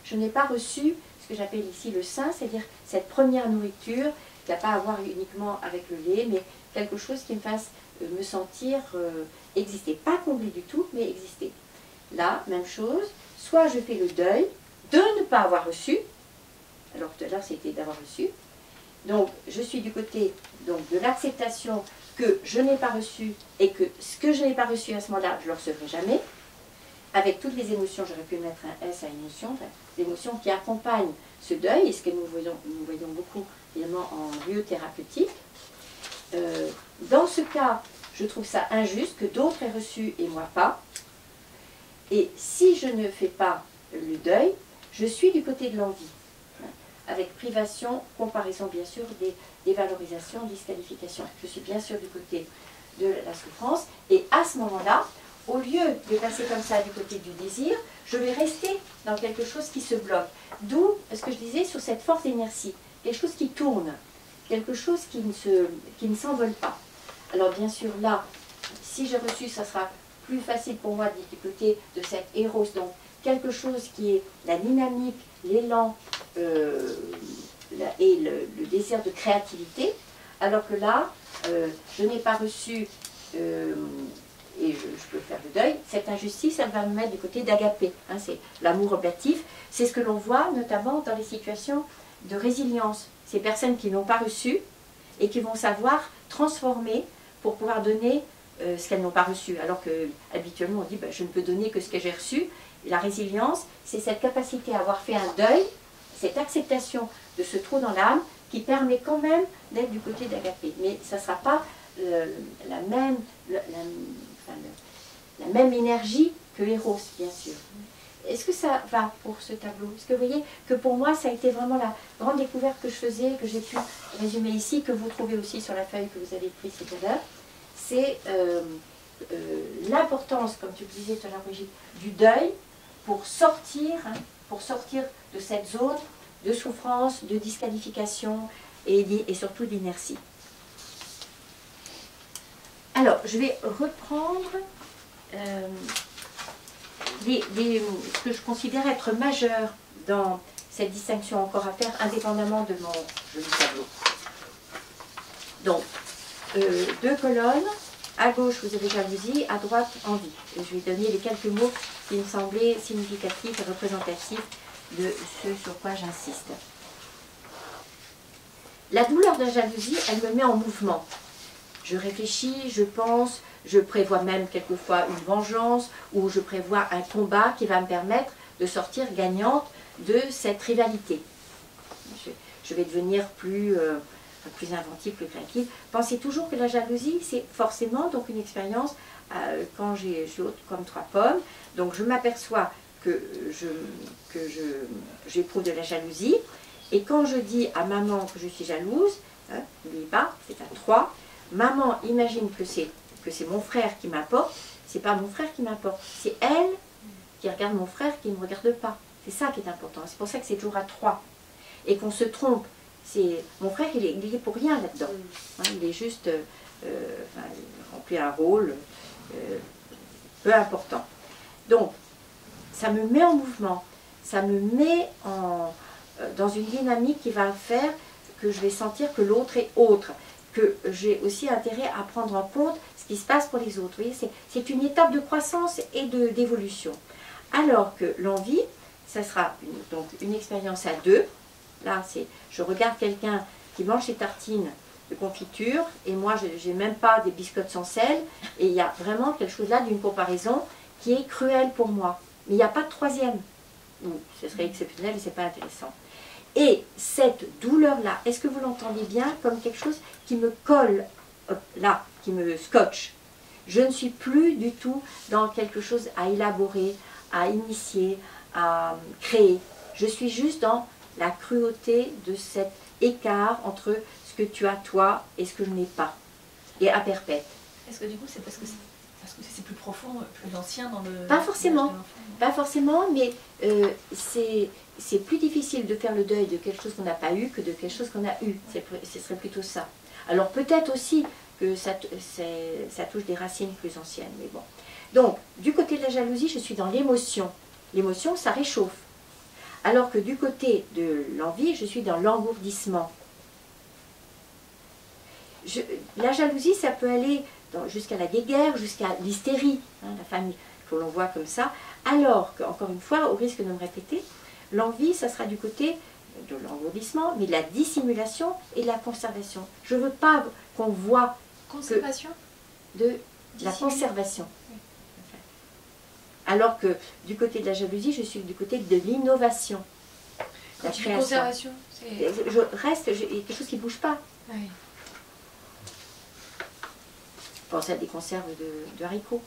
Je n'ai pas reçu ce que j'appelle ici le sein, c'est-à-dire cette première nourriture, qui n'a pas à voir uniquement avec le lait, mais quelque chose qui me fasse me sentir exister. Pas combler du tout, mais exister. Là, même chose, soit je fais le deuil de ne pas avoir reçu, alors tout à l'heure c'était d'avoir reçu, donc je suis du côté donc, de l'acceptation que je n'ai pas reçu et que ce que je n'ai pas reçu à ce moment-là, je ne le recevrai jamais, avec toutes les émotions, j'aurais pu mettre un S à émotion, enfin, l'émotion qui accompagne ce deuil, et ce que nous voyons beaucoup évidemment en lieu thérapeutique. Dans ce cas, je trouve ça injuste que d'autres aient reçu et moi pas. Et si je ne fais pas le deuil, je suis du côté de l'envie, avec privation, comparaison bien sûr, dévalorisation, disqualification. Je suis bien sûr du côté de la souffrance, et à ce moment-là, au lieu de passer comme ça du côté du désir, je vais rester dans quelque chose qui se bloque. D'où ce que je disais sur cette force d'inertie, quelque chose qui tourne, quelque chose qui ne s'envole pas. Alors bien sûr là, si j'ai reçu, ça sera plus facile pour moi du côté de cette éros, donc quelque chose qui est la dynamique, l'élan et le désir de créativité, alors que là, je n'ai pas reçu, et je peux faire le deuil, cette injustice, elle va me mettre du côté d'agapé, hein, c'est l'amour oblatif, c'est ce que l'on voit notamment dans les situations de résilience, ces personnes qui n'ont pas reçu et qui vont savoir transformer pour pouvoir donner ce qu'elles n'ont pas reçu, alors que habituellement on dit je ne peux donner que ce que j'ai reçu. La résilience, c'est cette capacité à avoir fait un deuil, cette acceptation de ce trou dans l'âme qui permet quand même d'être du côté d'agapé. Mais ça ne sera pas la même énergie que Eros, bien sûr. Est-ce que ça va pour ce tableau? Est-ce que vous voyez que pour moi, ça a été vraiment la grande découverte que je faisais, que j'ai pu résumer ici, que vous trouvez aussi sur la feuille que vous avez prise tout à l'heure, c'est l'importance, comme tu le disais tout à l'heure, Brigitte, du deuil pour sortir de cette zone de souffrance, de disqualification et surtout d'inertie. Alors, je vais reprendre ce que je considère être majeur dans cette distinction encore à faire, indépendamment de mon joli tableau. Donc, 2 colonnes, à gauche vous avez jalousie, à droite envie. Et je vais donner les quelques mots qui me semblaient significatifs et représentatifs de ce sur quoi j'insiste. La douleur de la jalousie, elle me met en mouvement. Je réfléchis, je pense, je prévois même quelquefois une vengeance ou je prévois un combat qui va me permettre de sortir gagnante de cette rivalité. Je vais devenir plus inventive, plus créative. Pensez toujours que la jalousie, c'est forcément donc une expérience quand je suis haute comme 3 pommes. Donc je m'aperçois que j'éprouve de la jalousie. Et quand je dis à maman que je suis jalouse, n'oubliez pas, c'est à 3. Maman imagine que c'est mon frère qui m'apporte. C'est pas mon frère qui m'apporte, c'est elle qui regarde mon frère qui ne me regarde pas. C'est ça qui est important. C'est pour ça que c'est toujours à 3. Et qu'on se trompe. Mon frère, il est pour rien là-dedans. Hein, il est juste il remplit un rôle peu important. Donc, ça me met en mouvement. Ça me met dans une dynamique qui va faire que je vais sentir que l'autre est autre. Que j'ai aussi intérêt à prendre en compte ce qui se passe pour les autres. Vous voyez, c'est une étape de croissance et d'évolution. Alors que l'envie, ça sera donc une expérience à 2. Là, je regarde quelqu'un qui mange ses tartines de confiture et moi, je n'ai même pas des biscottes sans sel. Et il y a vraiment quelque chose là d'une comparaison qui est cruelle pour moi. Mais il n'y a pas de troisième. Ce serait exceptionnel et ce n'est pas intéressant. Et cette douleur-là, est-ce que vous l'entendez bien comme quelque chose qui me colle, là, qui me scotche? Je ne suis plus du tout dans quelque chose à élaborer, à initier, à créer. Je suis juste dans la cruauté de cet écart entre ce que tu as toi et ce que je n'ai pas. Et à perpète. Est-ce que du coup c'est parce que c'est plus profond, plus ancien dans le... Pas forcément. Pas forcément, mais c'est plus difficile de faire le deuil de quelque chose qu'on n'a pas eu que de quelque chose qu'on a eu. Ce serait plutôt ça. Alors peut-être aussi que ça touche des racines plus anciennes, mais bon. Donc, du côté de la jalousie, je suis dans l'émotion. L'émotion, ça réchauffe. Alors que du côté de l'envie, je suis dans l'engourdissement. La jalousie, ça peut aller jusqu'à la guéguerre, jusqu'à l'hystérie, hein, la famille que l'on voit comme ça, alors que, encore une fois, au risque de me répéter, l'envie, ça sera du côté de l'engourdissement, mais de la dissimulation et de la conservation. Je ne veux pas qu'on voit Conservation de la conservation. Oui. Alors que du côté de la jalousie, je suis du côté de l'innovation. La création. Conservation, je reste, il y a quelque chose qui ne bouge pas. Oui. Pensez à des conserves de haricots.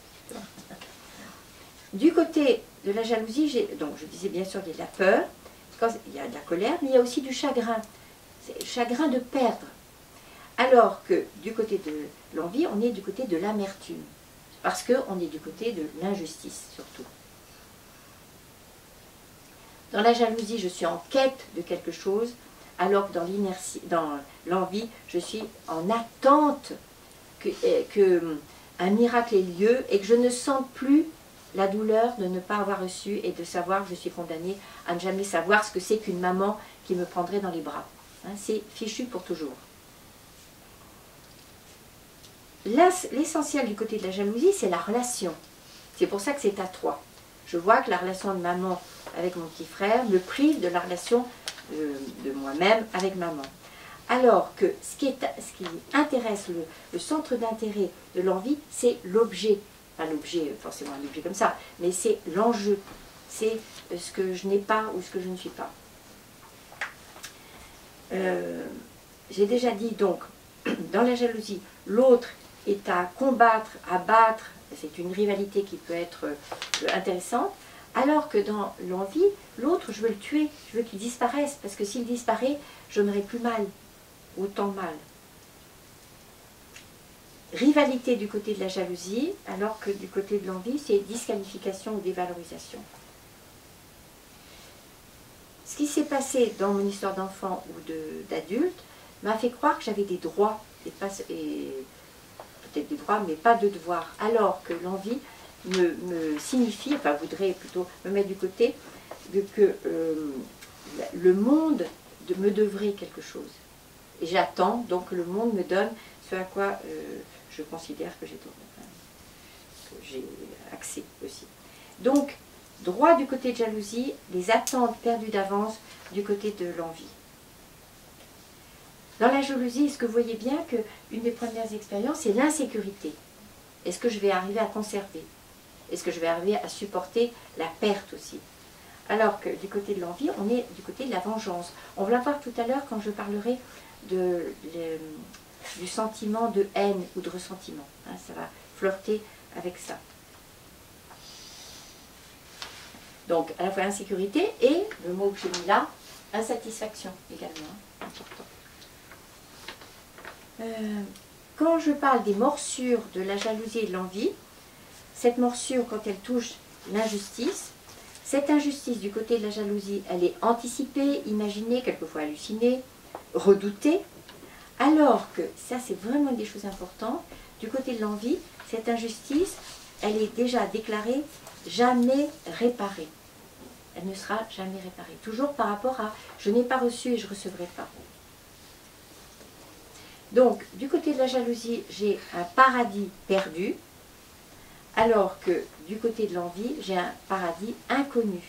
Du côté de la jalousie, donc je disais bien sûr il y a de la peur, il y a de la colère, mais il y a aussi du chagrin. C'est le chagrin de perdre. Alors que du côté de l'envie, on est du côté de l'amertume. Parce qu'on est du côté de l'injustice, surtout. Dans la jalousie, je suis en quête de quelque chose, alors que dans l'envie, je suis en attente que un miracle ait lieu et que je ne sente plus la douleur de ne pas avoir reçu et de savoir que je suis condamnée à ne jamais savoir ce que c'est qu'une maman qui me prendrait dans les bras. Hein, c'est fichu pour toujours. L'essentiel du côté de la jalousie, c'est la relation. C'est pour ça que c'est à 3. Je vois que la relation de maman avec mon petit frère me prive de la relation de moi-même avec maman. Alors que ce qui intéresse, le centre d'intérêt de l'envie, c'est l'objet. Pas l'objet, forcément un objet comme ça, mais c'est l'enjeu. C'est ce que je n'ai pas ou ce que je ne suis pas. J'ai déjà dit donc, dans la jalousie, l'autre est à combattre, à battre, c'est une rivalité qui peut être intéressante, alors que dans l'envie, l'autre, je veux le tuer, je veux qu'il disparaisse, parce que s'il disparaît, je n'aurai plus mal, autant mal. Rivalité du côté de la jalousie, alors que du côté de l'envie, c'est disqualification ou dévalorisation. Ce qui s'est passé dans mon histoire d'enfant ou d'adulte m'a fait croire que j'avais des droits, peut-être des droits, mais pas de devoirs, alors que l'envie me signifie, enfin voudrait plutôt me mettre du côté que le monde me devrait quelque chose. Et j'attends, donc le monde me donne ce à quoi je considère que j'ai accès aussi. Donc, droit du côté de jalousie, les attentes perdues d'avance du côté de l'envie. Dans la jalousie, est-ce que vous voyez bien qu'une des premières expériences, c'est l'insécurité? Est-ce que je vais arriver à conserver? Est-ce que je vais arriver à supporter la perte aussi? Alors que du côté de l'envie, on est du côté de la vengeance. On va voir tout à l'heure quand je parlerai du sentiment de haine ou de ressentiment. Hein, ça va flirter avec ça. Donc, à la fois insécurité et, le mot que j'ai mis là, insatisfaction également, hein, important. Quand je parle des morsures de la jalousie et de l'envie, cette morsure, quand elle touche l'injustice, cette injustice du côté de la jalousie, elle est anticipée, imaginée, quelquefois hallucinée, redoutée, alors que, ça c'est vraiment une des choses importantes, du côté de l'envie, cette injustice, elle est déjà déclarée jamais réparée. Elle ne sera jamais réparée. Toujours par rapport à « je n'ai pas reçu et je ne recevrai pas ». Donc, du côté de la jalousie, j'ai un paradis perdu, alors que du côté de l'envie, j'ai un paradis inconnu.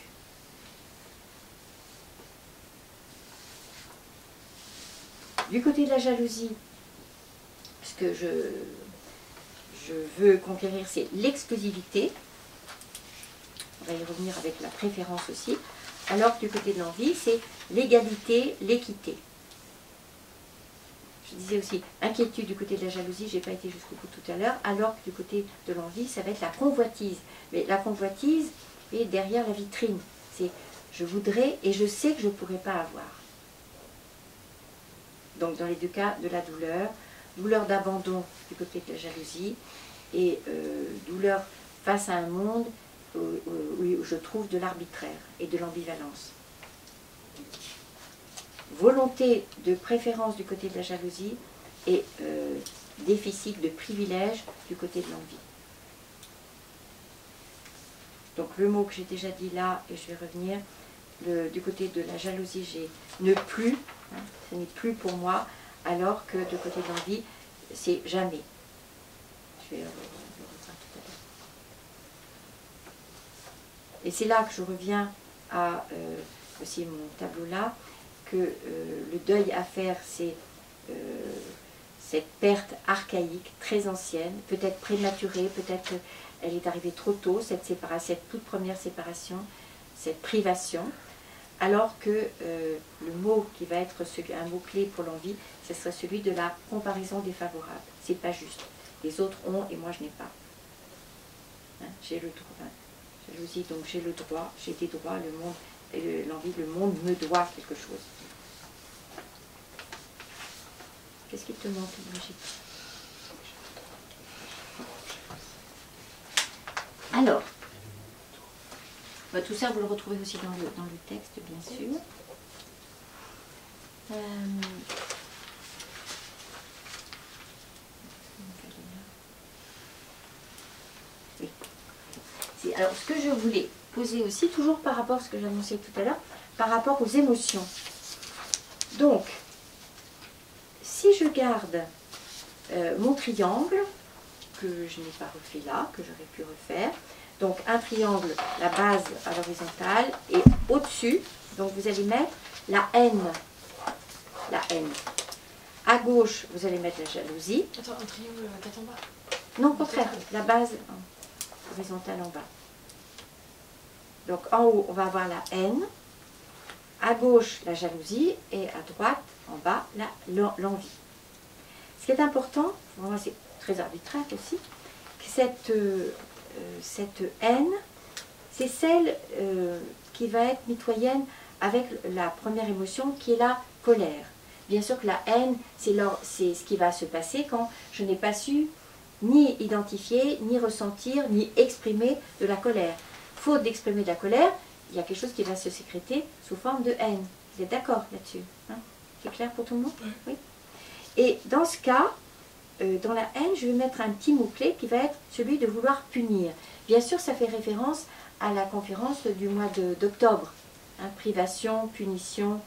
Du côté de la jalousie, ce que je veux conquérir, c'est l'exclusivité. On va y revenir avec la préférence aussi. Alors que du côté de l'envie, c'est l'égalité, l'équité. Je disais aussi, inquiétude du côté de la jalousie, je n'ai pas été jusqu'au bout tout à l'heure, alors que du côté de l'envie, ça va être la convoitise. Mais la convoitise est derrière la vitrine. C'est je voudrais et je sais que je ne pourrai pas avoir. Donc dans les deux cas, de la douleur, douleur d'abandon du côté de la jalousie, et douleur face à un monde où je trouve de l'arbitraire et de l'ambivalence. Volonté de préférence du côté de la jalousie et déficit de privilège du côté de l'envie. Donc le mot que j'ai déjà dit là, et je vais revenir, du côté de la jalousie, j'ai ne plus, hein, ce n'est plus pour moi, alors que du côté de l'envie, c'est jamais. Je vais le reprendre tout à l'heure. Et c'est là que je reviens à aussi mon tableau là, que le deuil à faire, c'est cette perte archaïque, très ancienne, peut-être prématurée, peut-être qu'elle est arrivée trop tôt, cette toute première séparation, cette privation, alors que le mot qui va être un mot-clé pour l'envie, ce serait celui de la comparaison défavorable. C'est pas juste. Les autres ont et moi je n'ai pas. Hein, j'ai le droit. Jalousie, donc j'ai le droit, j'ai des droits, le monde, l'envie, le monde me doit quelque chose. Qu'est-ce qui te manque, Brigitte? Alors, bah, tout ça, vous le retrouvez aussi dans le texte, bien sûr. Oui. Alors, ce que je voulais poser aussi, toujours par rapport à ce que j'annonçais tout à l'heure, par rapport aux émotions. Donc, si je garde mon triangle, que je n'ai pas refait là, que j'aurais pu refaire, donc un triangle, la base à l'horizontale, et au-dessus, donc vous allez mettre la haine. La haine. À gauche, vous allez mettre la jalousie. Attends, un triangle 4 en bas. Non, au contraire, la base horizontale en bas. Donc en haut, on va avoir la haine. À gauche, la jalousie. Et à droite, en bas, l'envie. Ce qui est important, pour moi c'est très arbitraire aussi, que cette haine, c'est celle qui va être mitoyenne avec la première émotion qui est la colère. Bien sûr que la haine, c'est ce qui va se passer quand je n'ai pas su ni identifier, ni ressentir, ni exprimer de la colère. Faute d'exprimer de la colère, il y a quelque chose qui va se sécréter sous forme de haine. Vous êtes d'accord là-dessus, hein? C'est clair pour tout le monde? Oui. Et dans ce cas, dans la haine, je vais mettre un petit mot-clé qui va être celui de vouloir punir. Bien sûr, ça fait référence à la conférence du mois d'octobre. Hein, privation, punition,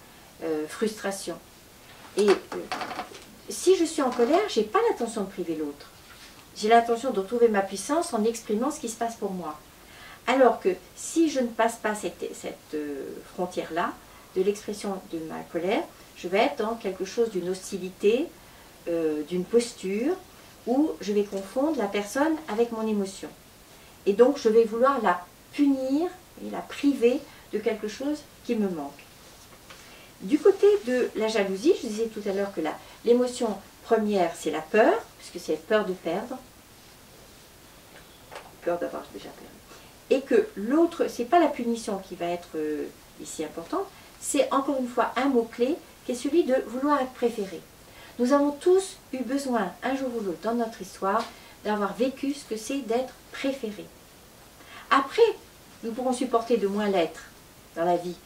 frustration. Et si je suis en colère, je n'ai pas l'intention de priver l'autre. J'ai l'intention de retrouver ma puissance en exprimant ce qui se passe pour moi. Alors que si je ne passe pas cette frontière-là, de l'expression de ma colère, je vais être dans quelque chose d'une hostilité, d'une posture, où je vais confondre la personne avec mon émotion. Et donc je vais vouloir la punir et la priver de quelque chose qui me manque. Du côté de la jalousie, je disais tout à l'heure que l'émotion première, c'est la peur, puisque c'est peur de perdre, peur d'avoir déjà perdu. Et que l'autre, c'est pas la punition qui va être ici importante, c'est encore une fois un mot-clé qui est celui de vouloir être préféré. Nous avons tous eu besoin, un jour ou l'autre, dans notre histoire, d'avoir vécu ce que c'est d'être préféré. Après, nous pourrons supporter de moins l'être dans la vie.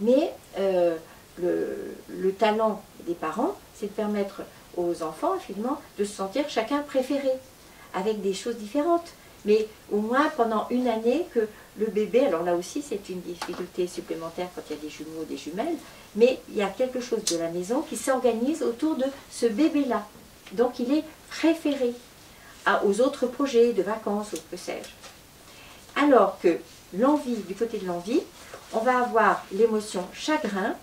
Mais le talent des parents, c'est de permettre aux enfants, finalement, de se sentir chacun préféré, avec des choses différentes. Mais au moins pendant une année que le bébé, alors là aussi c'est une difficulté supplémentaire quand il y a des jumeaux ou des jumelles, mais il y a quelque chose de la maison qui s'organise autour de ce bébé-là. Donc il est préféré aux autres projets de vacances ou que sais-je. Alors que l'envie, du côté de l'envie, on va avoir l'émotion chagrin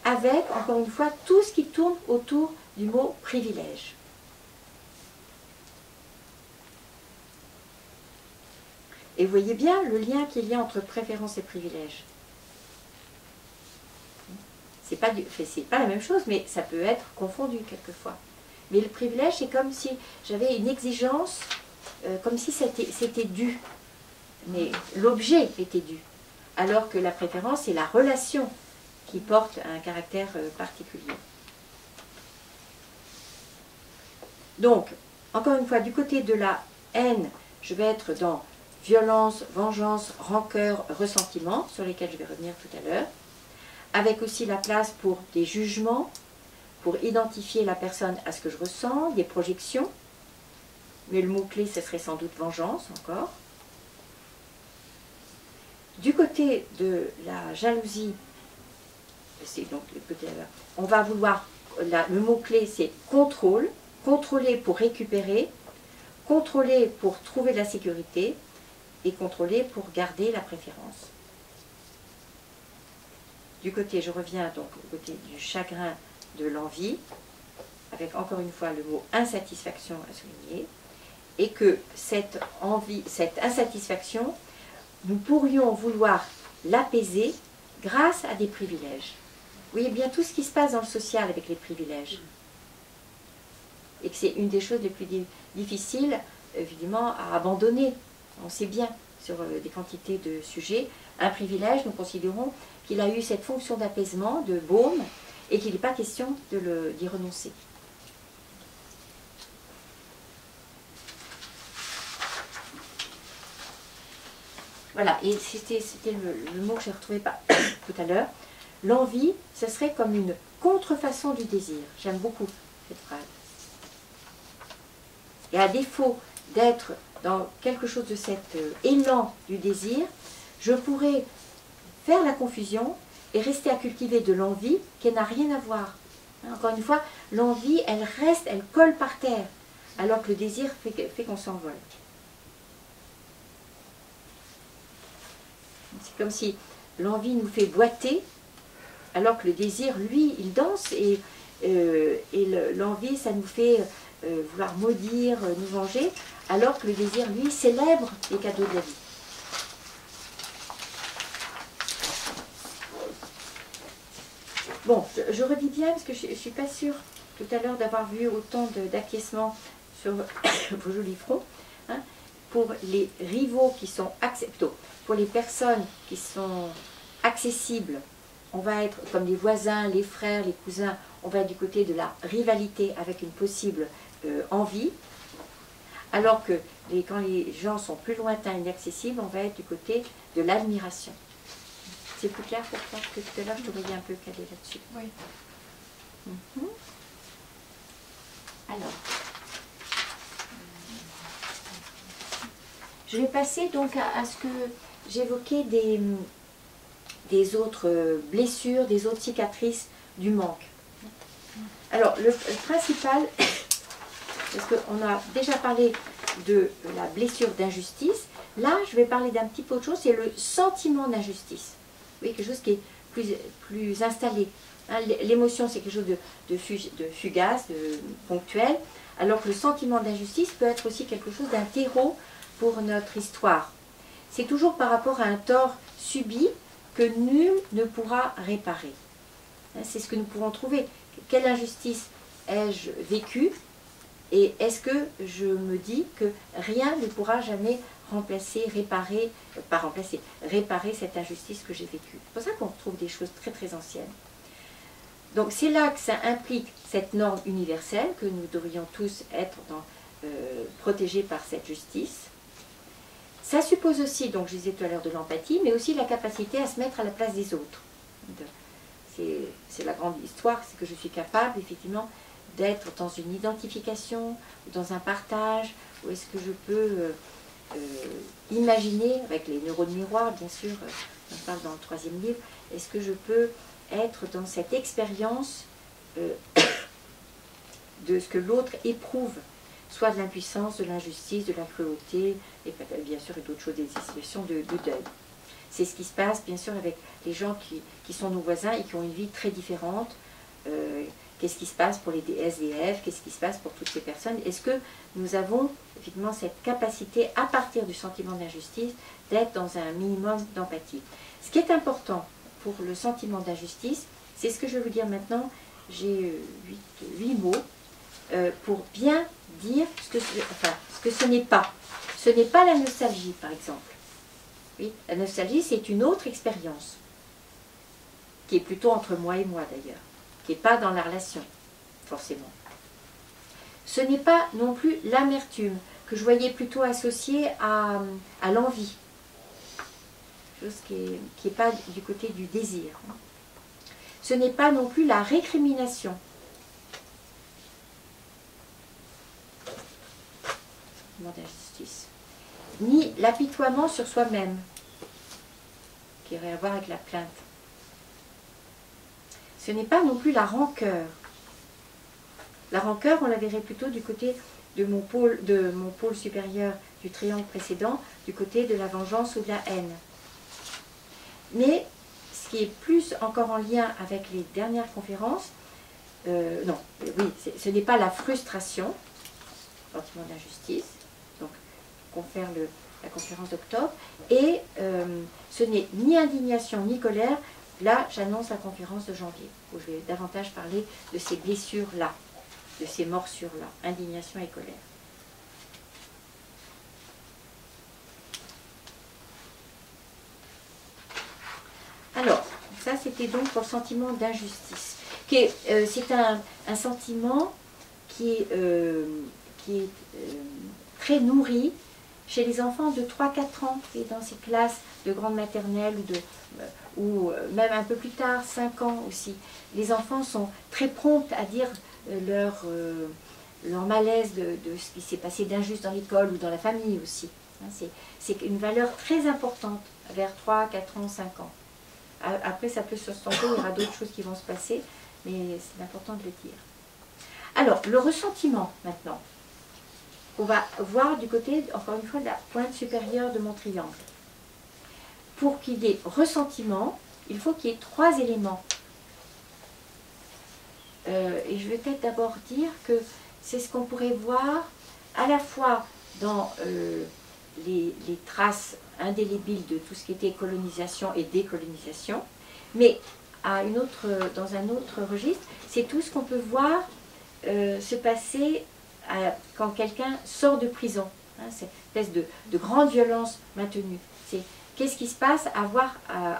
avec, encore une fois, tout ce qui tourne autour du mot privilège. Et vous voyez bien le lien qu'il y a entre préférence et privilège. C'est pas la même chose, mais ça peut être confondu quelquefois. Mais le privilège, c'est comme si j'avais une exigence, comme si c'était dû. Mais l'objet était dû. Alors que la préférence, c'est la relation qui porte un caractère particulier. Donc, encore une fois, du côté de la haine, je vais être dans violence, vengeance, rancœur, ressentiment, sur lesquels je vais revenir tout à l'heure, avec aussi la place pour des jugements, pour identifier la personne à ce que je ressens, des projections, mais le mot-clé, ce serait sans doute vengeance encore. Du côté de la jalousie, c'est donc le côté, on va vouloir, le mot-clé c'est contrôle, contrôler pour récupérer, contrôler pour trouver de la sécurité et contrôler pour garder la préférence. Du côté, je reviens donc au côté du chagrin, de l'envie, avec encore une fois le mot insatisfaction à souligner, et que cette envie, cette insatisfaction, nous pourrions vouloir l'apaiser grâce à des privilèges. Vous voyez bien tout ce qui se passe dans le social avec les privilèges. Et que c'est une des choses les plus difficiles, évidemment, à abandonner. On sait bien, sur des quantités de sujets, un privilège, nous considérons qu'il a eu cette fonction d'apaisement, de baume, et qu'il n'est pas question d'y renoncer. Voilà, et c'était le mot que j'ai retrouvé tout à l'heure. L'envie, ce serait comme une contrefaçon du désir. J'aime beaucoup cette phrase. Et à défaut d'être dans quelque chose de cet élan du désir, je pourrais faire la confusion et rester à cultiver de l'envie qui n'a rien à voir. Encore une fois, l'envie, elle reste, elle colle par terre, alors que le désir fait qu'on s'envole. C'est comme si l'envie nous fait boiter, alors que le désir, lui, il danse, et l'envie, ça nous fait vouloir maudire, nous venger, alors que le désir, lui, célèbre les cadeaux de la vie. Bon, je redis bien, parce que je ne suis pas sûre tout à l'heure d'avoir vu autant d'acquiescement sur vos jolis fronts, hein, pour les rivaux qui sont acceptables, pour les personnes qui sont accessibles, on va être comme les voisins, les frères, les cousins, on va être du côté de la rivalité avec une possible envie, alors que quand les gens sont plus lointains et inaccessibles, on va être du côté de l'admiration. C'est plus clair pour toi que tout à l'heure, je te voyais un peu calé là-dessus. Oui. Alors, je vais passer donc à ce que j'évoquais des autres blessures, des autres cicatrices du manque. Alors, le principal, parce qu'on a déjà parlé de la blessure d'injustice, là, je vais parler d'un petit peu autre chose, c'est le sentiment d'injustice. Oui, quelque chose qui est plus installé. Hein, l'émotion, c'est quelque chose de fugace, de ponctuel, alors que le sentiment d'injustice peut être aussi quelque chose d'un terreau pour notre histoire. C'est toujours par rapport à un tort subi que nul ne pourra réparer. Hein, c'est ce que nous pourrons trouver. Quelle injustice ai-je vécue? Et est-ce que je me dis que rien ne pourra jamais remplacer, réparer cette injustice que j'ai vécue? C'est pour ça qu'on retrouve des choses très très anciennes. Donc c'est là que ça implique cette norme universelle, que nous devrions tous être protégés par cette justice. Ça suppose aussi, donc je disais tout à l'heure, de l'empathie, mais aussi la capacité à se mettre à la place des autres. C'est la grande histoire, c'est que je suis capable effectivement d'être dans une identification, dans un partage, où est-ce que je peux imaginer, avec les neurones miroirs bien sûr, on parle dans le 3e livre, est-ce que je peux être dans cette expérience de ce que l'autre éprouve, soit de l'impuissance, de l'injustice, de la cruauté, et bien sûr d'autres choses, des situations de deuil. C'est ce qui se passe bien sûr avec les gens qui sont nos voisins et qui ont une vie très différente. Qu'est-ce qui se passe pour les SDF? Qu'est-ce qui se passe pour toutes ces personnes? Est-ce que nous avons effectivement cette capacité, à partir du sentiment d'injustice, d'être dans un minimum d'empathie? Ce qui est important pour le sentiment d'injustice, c'est ce que je vais vous dire maintenant. J'ai 8 mots pour bien dire ce que ce n'est pas. Ce n'est pas la nostalgie, par exemple. Oui, la nostalgie, c'est une autre expérience, qui est plutôt entre moi et moi d'ailleurs, qui n'est pas dans la relation, forcément. Ce n'est pas non plus l'amertume, que je voyais plutôt associée à l'envie, chose qui n'est pas du côté du désir. Ce n'est pas non plus la récrimination. D'injustice. Ni l'apitoiement sur soi-même. qui aurait à voir avec la plainte. Ce n'est pas non plus la rancœur. La rancœur, on la verrait plutôt du côté de mon pôle supérieur du triangle précédent, du côté de la vengeance ou de la haine. Mais ce qui est plus encore en lien avec les dernières conférences, ce n'est pas la frustration, sentiment d'injustice, donc confère la conférence d'octobre, et ce n'est ni indignation ni colère. Là, j'annonce la conférence de janvier, où je vais davantage parler de ces blessures-là, de ces morsures-là, indignation et colère. Alors, ça c'était donc pour le sentiment d'injustice. C'est un sentiment qui est très nourri chez les enfants de 3-4 ans, et dans ces classes de grande maternelle ou même un peu plus tard, 5 ans aussi. Les enfants sont très prompts à dire leur malaise de ce qui s'est passé d'injuste dans l'école ou dans la famille aussi. C'est une valeur très importante vers 3, 4 ans, 5 ans. Après, ça peut se stopper, il y aura d'autres choses qui vont se passer, mais c'est important de le dire. Alors, le ressentiment, maintenant. On va voir du côté, encore une fois, de la pointe supérieure de mon triangle. Pour qu'il y ait ressentiment, il faut qu'il y ait 3 éléments. Et je vais peut-être d'abord dire que c'est ce qu'on pourrait voir à la fois dans les traces indélébiles de tout ce qui était colonisation et décolonisation, mais dans un autre registre, c'est tout ce qu'on peut voir se passer quand quelqu'un sort de prison. Cette espèce de grande violence maintenue. C'est qu'est-ce qui se passe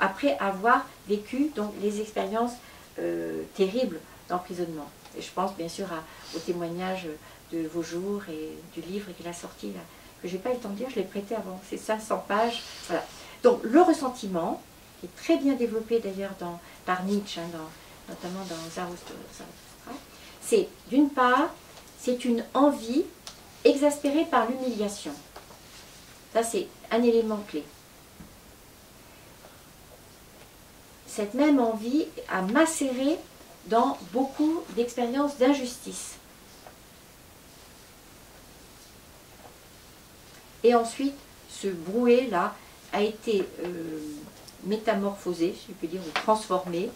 après avoir vécu donc, les expériences terribles d'emprisonnement. Et je pense bien sûr au témoignage de vos jours et du livre qu'il a sorti là, que je n'ai pas eu le temps de lire, je l'ai prêté avant, c'est 500 pages. Voilà. Donc le ressentiment, qui est très bien développé d'ailleurs par Nietzsche, notamment dans Zarathustra, c'est d'une part, c'est une envie exaspérée par l'humiliation. Ça c'est un élément clé. Cette même envie a macéré dans beaucoup d'expériences d'injustice. Et ensuite, ce brouet-là a été métamorphosé, si je peux dire, ou transformé,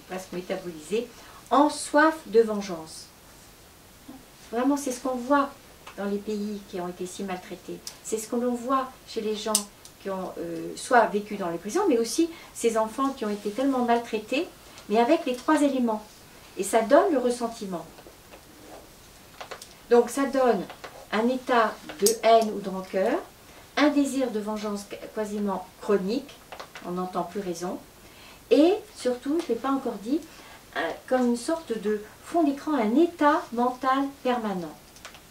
presque métabolisé, en soif de vengeance. Vraiment, c'est ce qu'on voit dans les pays qui ont été si maltraités. C'est ce que l'on voit chez les gens qui ont soit vécu dans les prisons, mais aussi ces enfants qui ont été tellement maltraités, mais avec les 3 éléments. Et ça donne le ressentiment. Donc ça donne un état de haine ou de rancœur, un désir de vengeance quasiment chronique, on n'entend plus raison, et surtout, je ne l'ai pas encore dit, comme une sorte de fond d'écran, un état mental permanent.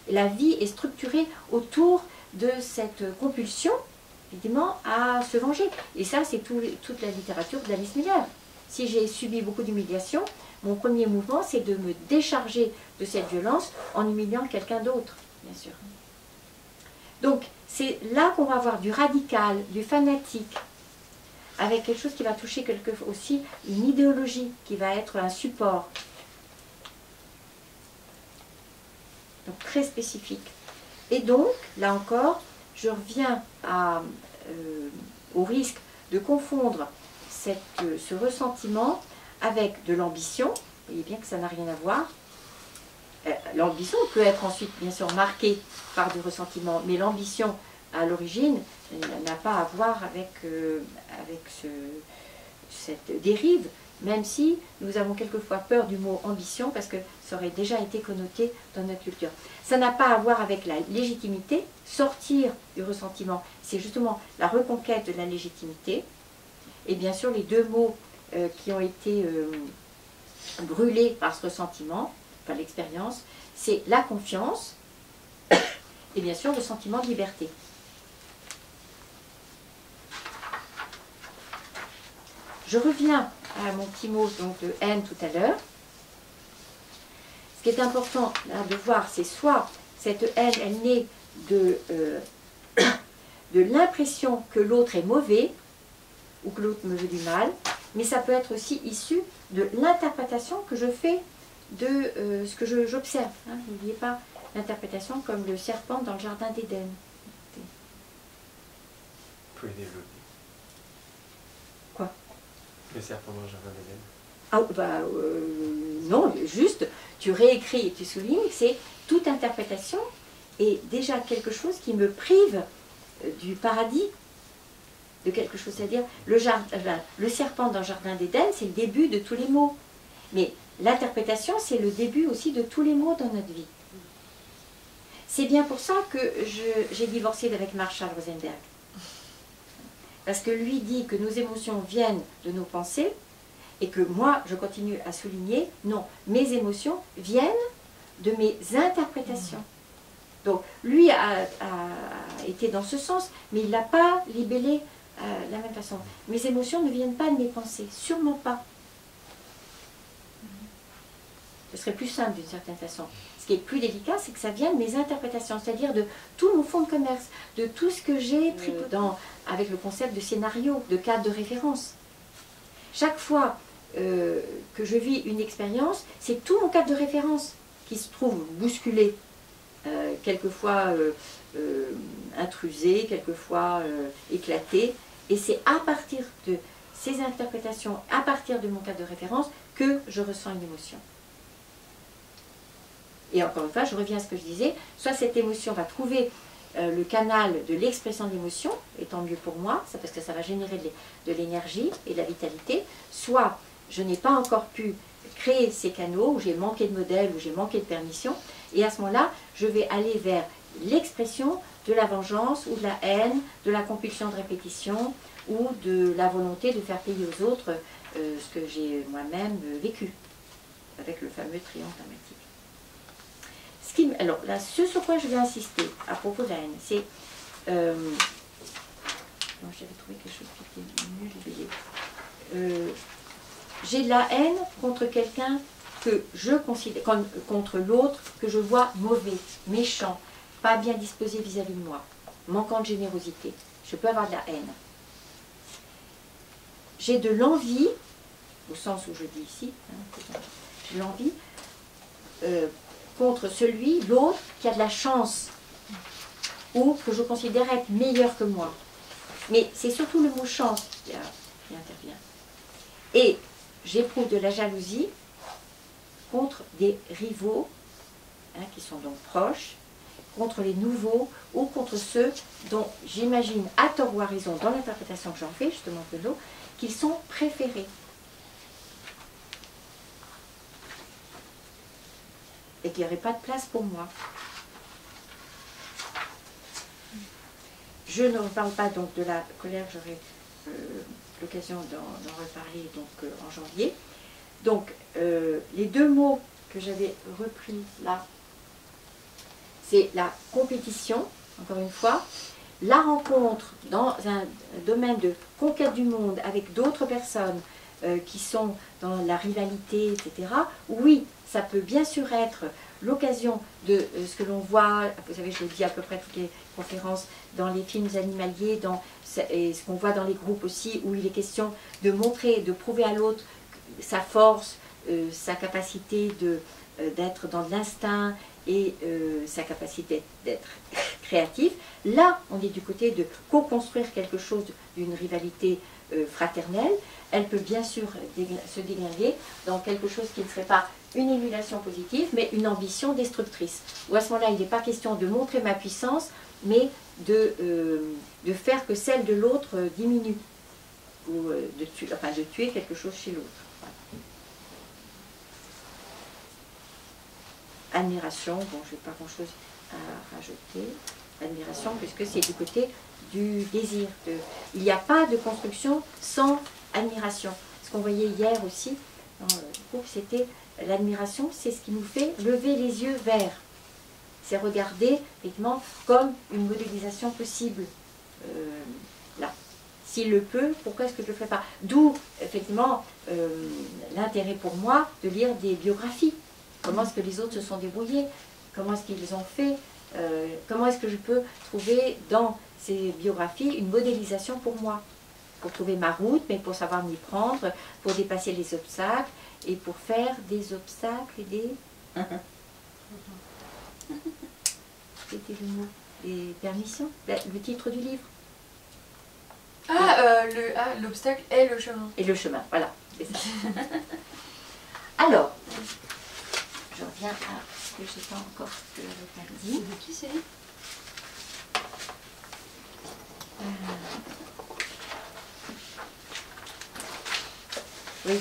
Et la vie est structurée autour de cette compulsion, évidemment, à se venger. Et ça, c'est toute la littérature d'Alice Miller. Si j'ai subi beaucoup d'humiliation, mon premier mouvement, c'est de me décharger de cette violence en humiliant quelqu'un d'autre, bien sûr. Donc, c'est là qu'on va avoir du radical, du fanatique, avec quelque chose qui va toucher aussi une idéologie, qui va être un support. Donc, très spécifique. Et donc, là encore, je reviens au risque de confondre ce ressentiment avec de l'ambition. Vous voyez bien que ça n'a rien à voir. L'ambition peut être ensuite bien sûr marquée par du ressentiment, mais l'ambition à l'origine n'a pas à voir avec cette dérive, même si nous avons quelquefois peur du mot ambition parce que ça aurait déjà été connoté dans notre culture. Ça n'a pas à voir avec la légitimité. Sortir du ressentiment, c'est justement la reconquête de la légitimité. Et bien sûr, les 2 mots qui ont été brûlés par ce ressentiment, par l'expérience, c'est la confiance et bien sûr le sentiment de liberté. Je reviens à mon petit mot donc, de haine tout à l'heure. Ce qui est important là, de voir, c'est soit cette haine, elle naît de l'impression que l'autre est mauvais, ou que l'autre me veut du mal, mais ça peut être aussi issu de l'interprétation que je fais de ce que j'observe. Hein. N'oubliez pas l'interprétation comme le serpent dans le jardin d'Éden. Vous pouvez développer. Quoi? Le serpent dans le jardin d'Éden. Ah, non, juste, tu réécris et tu soulignes, c'est toute interprétation est déjà quelque chose qui me prive du paradis, de quelque chose, c'est-à-dire le serpent dans le jardin d'Éden, c'est le début de tous les mots. Mais l'interprétation, c'est le début aussi de tous les mots dans notre vie. C'est bien pour ça que j'ai divorcé avec Marshall Rosenberg. Parce que lui dit que nos émotions viennent de nos pensées, et que moi, je continue à souligner, non, mes émotions viennent de mes interprétations. Donc, lui a été dans ce sens, mais il ne l'a pas libellé de la même façon. Mes émotions ne viennent pas de mes pensées, sûrement pas. Ce serait plus simple d'une certaine façon. Ce qui est plus délicat, c'est que ça vient de mes interprétations, c'est-à-dire de tout mon fonds de commerce, de tout ce que j'ai avec le concept de scénario, de cadre de référence. Chaque fois que je vis une expérience, c'est tout mon cadre de référence qui se trouve bousculé, quelquefois intrusé, quelquefois éclaté, et c'est à partir de ces interprétations, à partir de mon cadre de référence, que je ressens une émotion. Et encore une fois, je reviens à ce que je disais, soit cette émotion va trouver le canal de l'expression de l'émotion, et tant mieux pour moi, parce que ça va générer de l'énergie et de la vitalité, soit je n'ai pas encore pu créer ces canaux, où j'ai manqué de modèle, où j'ai manqué de permission, et à ce moment-là, je vais aller vers l'expression de la vengeance, ou de la haine, de la compulsion de répétition, ou de la volonté de faire payer aux autres ce que j'ai moi-même vécu, avec le fameux triangle dramatique. Alors là, ce sur quoi je vais insister à propos de la haine, c'est... j'avais trouvé quelque chose qui était mieux, j'ai oublié. J'ai de la haine contre quelqu'un que je considère, contre l'autre que je vois mauvais, méchant, pas bien disposé vis-à-vis de moi, manquant de générosité. Je peux avoir de la haine. J'ai de l'envie, au sens où je dis ici, hein, j'ai l'envie contre l'autre qui a de la chance, ou que je considère être meilleur que moi. Mais c'est surtout le mot chance qui intervient. Et j'éprouve de la jalousie contre des rivaux, hein, qui sont donc proches, contre les nouveaux, ou contre ceux dont j'imagine, à tort ou à raison, dans l'interprétation que j'en fais, justement que l'eau, qu'ils sont préférés. Et qu'il n'y aurait pas de place pour moi. Je ne reparle pas donc de la colère, j'aurai l'occasion d'en reparler donc, en janvier. Donc, les deux mots que j'avais repris là, c'est la compétition, encore une fois, la rencontre dans un domaine de conquête du monde avec d'autres personnes qui sont dans la rivalité, etc. Oui, ça peut bien sûr être l'occasion de ce que l'on voit, vous savez, je le dis à peu près toutes les conférences, dans les films animaliers, et ce qu'on voit dans les groupes aussi, où il est question de montrer, de prouver à l'autre sa force, sa capacité d'être dans l'instinct et sa capacité d'être créatif. Là, on est du côté de co-construire quelque chose d'une rivalité fraternelle. Elle peut bien sûr se déglinguer dans quelque chose qui ne serait pas une émulation positive, mais une ambition destructrice. Où à ce moment-là, il n'est pas question de montrer ma puissance, mais de faire que celle de l'autre diminue, ou de tuer quelque chose chez l'autre. Admiration, bon, je n'ai pas grand-chose à rajouter. Admiration, puisque c'est du côté du désir. Il n'y a pas de construction sans admiration. Ce qu'on voyait hier aussi dans le groupe, c'était l'admiration, c'est ce qui nous fait lever les yeux vers. C'est regarder, effectivement, comme une modélisation possible. Là. S'il le peut, pourquoi est-ce que je ne le ferai pas? D'où, effectivement, l'intérêt pour moi de lire des biographies. Comment est-ce que les autres se sont débrouillés? Comment est-ce qu'ils ont fait? Comment est-ce que je peux trouver dans ces biographies une modélisation pour moi? pour trouver ma route, mais pour savoir m'y prendre, pour dépasser les obstacles et pour faire des obstacles et des... C'était le mot, des permissions, le titre du livre. L'obstacle est le chemin. Et le chemin, voilà, c'est ça. Alors, je reviens à ce que je sais pas encore ce que j'avais pas dit. De qui c'est? Oui,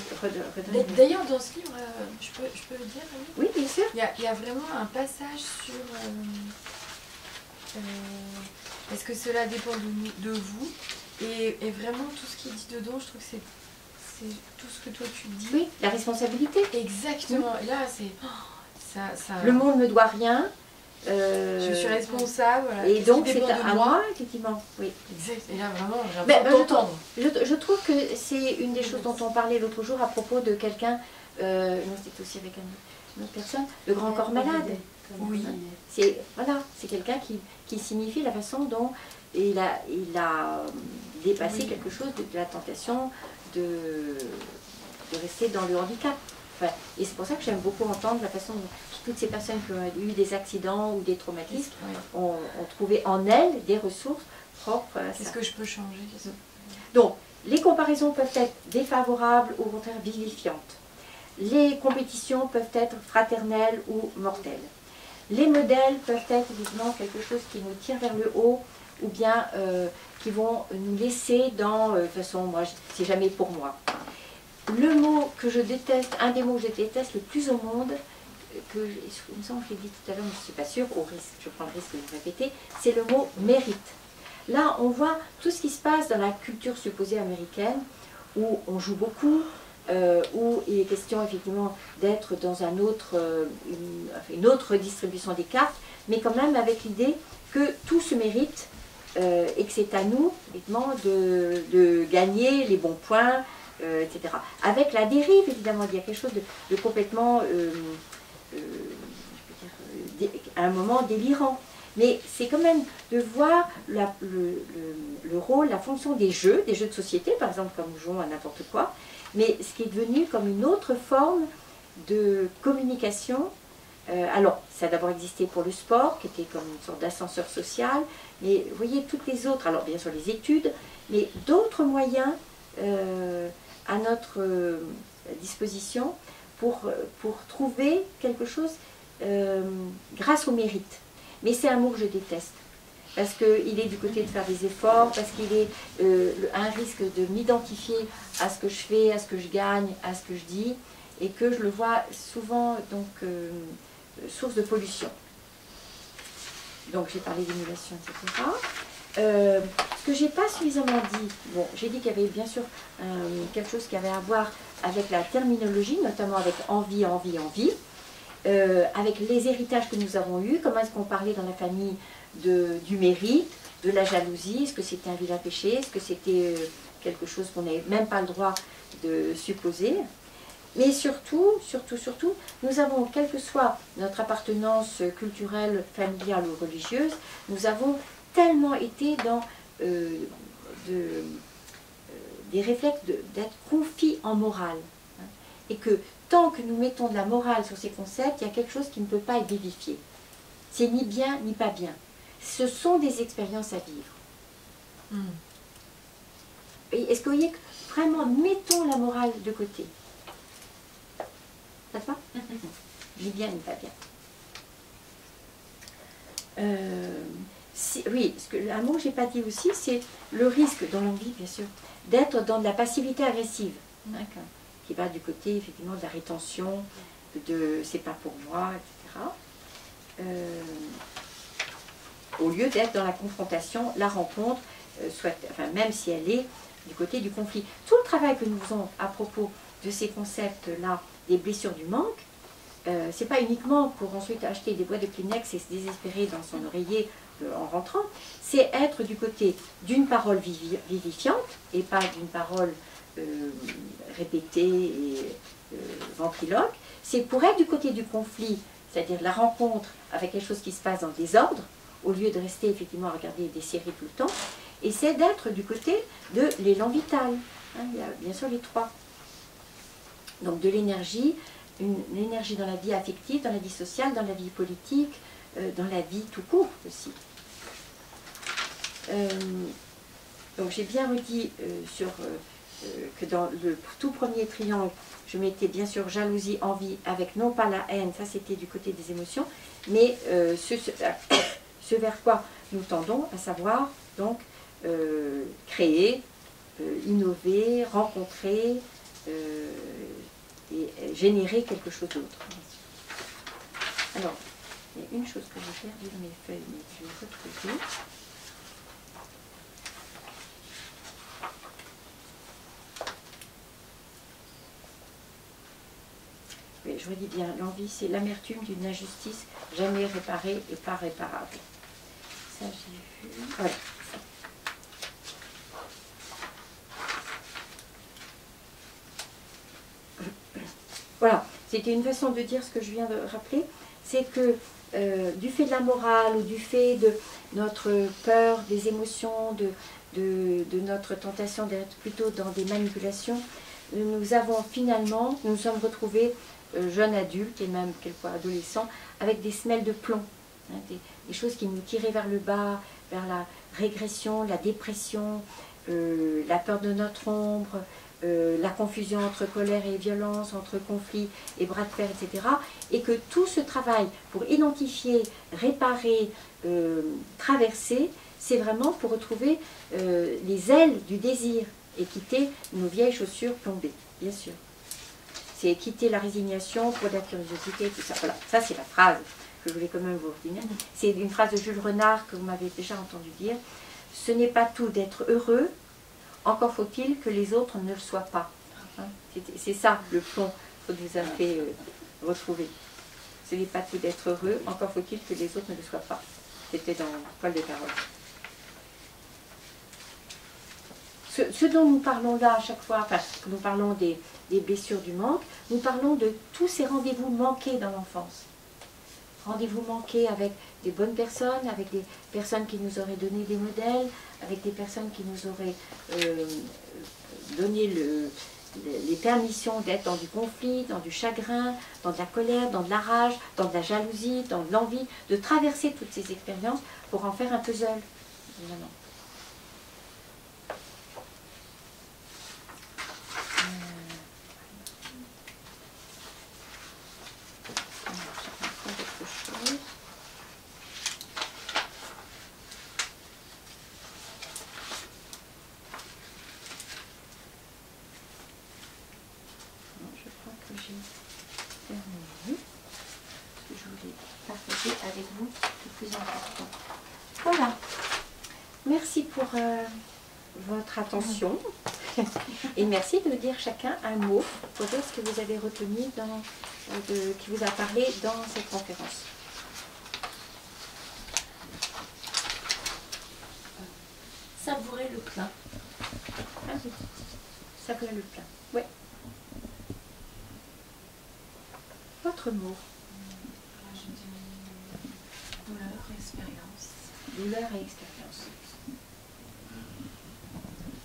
D'ailleurs, dans ce livre, je peux le dire, Annie? Oui, bien sûr. Il y a vraiment un passage sur est-ce que cela dépend de vous, et vraiment tout ce qui est dit dedans, je trouve que c'est tout ce que toi tu dis. Oui, la responsabilité. Exactement. Et là, c'est le monde ne me doit rien. Je suis responsable. Voilà. Et donc c'est à à moi, effectivement. Oui. Exact. Et là, vraiment, j'ai l'impression d'entendre. Je trouve que c'est une des choses dont on parlait l'autre jour à propos de quelqu'un, non, c'était aussi avec une autre personne, le grand corps malade. Oui. C'est quelqu'un qui signifie la façon dont il a dépassé quelque chose de la tentation de rester dans le handicap. Enfin, et c'est pour ça que j'aime beaucoup entendre la façon dont toutes ces personnes qui ont eu des accidents ou des traumatismes ont trouvé en elles des ressources propres à ça. Qu'est-ce que je peux changer? Donc, les comparaisons peuvent être défavorables ou au contraire vivifiantes. Les compétitions peuvent être fraternelles ou mortelles. Les modèles peuvent être évidemment quelque chose qui nous tire vers le haut ou bien qui vont nous laisser dans, de toute façon, moi, c'est jamais pour moi. Le mot que je déteste, un des mots que je déteste le plus au monde, il me semble que je l'ai dit tout à l'heure, mais je ne suis pas sûre, au risque, je prends le risque de le répéter, c'est le mot mérite. Là, on voit tout ce qui se passe dans la culture supposée américaine, où on joue beaucoup, où il est question effectivement d'être dans une autre distribution des cartes, mais quand même avec l'idée que tout se mérite et que c'est à nous, évidemment, de gagner les bons points, etc. Avec la dérive, évidemment, il y a quelque chose de complètement, à un moment délirant. Mais c'est quand même de voir le rôle, la fonction des jeux de société, par exemple, comme nous jouons à n'importe quoi, mais ce qui est devenu comme une autre forme de communication. Alors, ça a d'abord existé pour le sport, qui était comme une sorte d'ascenseur social, mais vous voyez, toutes les autres, alors bien sûr les études, mais d'autres moyens à notre disposition pour trouver quelque chose grâce au mérite. Mais c'est un mot que je déteste, parce qu'il est du côté de faire des efforts, parce qu'il est un risque de m'identifier à ce que je fais, à ce que je gagne, à ce que je dis, et que je le vois souvent donc source de pollution. Donc j'ai parlé d'émulation, etc. Ce que j'ai pas suffisamment dit, bon, j'ai dit qu'il y avait bien sûr quelque chose qui avait à voir avec la terminologie, notamment avec envie, envie, envie, avec les héritages que nous avons eus, comment est-ce qu'on parlait dans la famille du mérite, de la jalousie, est-ce que c'était un vilain péché, est-ce que c'était quelque chose qu'on n'avait même pas le droit de supposer. Mais surtout, nous avons, quelle que soit notre appartenance culturelle, familiale ou religieuse, nous avons tellement été dans des réflexes d'être confis en morale. Hein, et que tant que nous mettons de la morale sur ces concepts, il y a quelque chose qui ne peut pas être vivifié. C'est ni bien ni pas bien. Ce sont des expériences à vivre. Est-ce que vous voyez que vraiment, mettons la morale de côté. Ça te va? Ni bien ni pas bien. Oui, un mot que je n'ai pas dit aussi, c'est le risque dans l'envie, bien sûr, d'être dans de la passivité agressive, hein, qui va du côté, effectivement, de la rétention, de c'est pas pour moi, etc. Au lieu d'être dans la confrontation, la rencontre, même si elle est du côté du conflit. Tout le travail que nous faisons à propos de ces concepts-là, des blessures du manque, c'est pas uniquement pour ensuite acheter des boîtes de Kleenex et se désespérer dans son oreiller en rentrant, c'est être du côté d'une parole vivifiante et pas d'une parole répétée et ventriloque. C'est pour être du côté du conflit, c'est-à-dire la rencontre avec quelque chose qui se passe dans le désordre, au lieu de rester effectivement à regarder des séries tout le temps, c'est d'être du côté de l'élan vital. Hein, il y a bien sûr les trois. Donc de l'énergie, une énergie dans la vie affective, dans la vie sociale, dans la vie politique, dans la vie tout court aussi. Donc j'ai bien redit que dans le tout premier triangle, je mettais bien sûr jalousie, envie, avec non pas la haine, ça c'était du côté des émotions, mais ce vers quoi nous tendons, à savoir donc créer, innover, rencontrer et générer quelque chose d'autre. Alors, il y a une chose que j'ai perdue dans mes feuilles, mais je vais retrouver. Oui, je redis bien, l'envie, c'est l'amertume d'une injustice jamais réparée et pas réparable. Ça, j'ai vu. Voilà. Voilà, c'était une façon de dire ce que je viens de rappeler, c'est que du fait de la morale ou du fait de notre peur, des émotions, de notre tentation d'être plutôt dans des manipulations, nous avons finalement, nous nous sommes retrouvés jeunes adultes et même quelquefois adolescents avec des semelles de plomb, hein, des choses qui nous tiraient vers le bas, vers la régression, la dépression, la peur de notre ombre, la confusion entre colère et violence, entre conflit et bras de fer, etc. Et que tout ce travail pour identifier, réparer, traverser, c'est vraiment pour retrouver les ailes du désir et quitter nos vieilles chaussures plombées, bien sûr. C'est quitter la résignation pour la curiosité, tout ça. Voilà, ça c'est la phrase que je voulais quand même vous retenir. C'est une phrase de Jules Renard que vous m'avez déjà entendu dire. Ce n'est pas tout d'être heureux, encore faut-il que les autres ne le soient pas. Hein, c'est ça le plomb que vous avez retrouvé. Ce n'est pas tout d'être heureux, encore faut-il que les autres ne le soient pas. C'était dans Toile de Parole. Ce dont nous parlons là à chaque fois, enfin, nous parlons des blessures du manque, nous parlons de tous ces rendez-vous manqués dans l'enfance. Rendez-vous manqués avec des bonnes personnes, avec des personnes qui nous auraient donné des modèles, avec des personnes qui nous auraient donné les permissions d'être dans du conflit, dans du chagrin, dans de la colère, dans de la rage, dans de la jalousie, dans de l'envie, de traverser toutes ces expériences pour en faire un puzzle. Évidemment. Avec vous le plus important. Voilà. Merci pour votre attention et merci de dire chacun un mot pour dire ce que vous avez retenu qui vous a parlé dans cette conférence. Savourer le plein. Ah oui. Savourer le plein. Oui. Votre mot. Douleur et expérience. Douleur et expérience.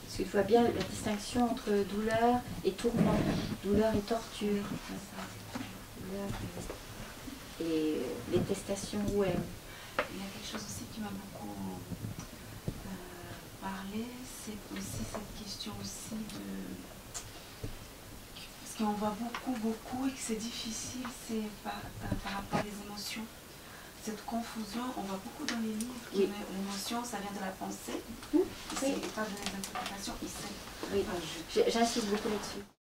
Parce qu'il faut bien la distinction entre douleur et tourment, douleur et torture, douleur et détestation ou haine. Il y a quelque chose aussi qui m'a beaucoup parlé, c'est aussi cette question aussi de... Parce qu'on voit beaucoup et que c'est difficile, c'est par rapport aux émotions. Cette confusion, on voit beaucoup dans les livres, oui. L'émotion, ça vient de la pensée, oui. C'est pas de l'interprétation, oui. J'insiste beaucoup là-dessus.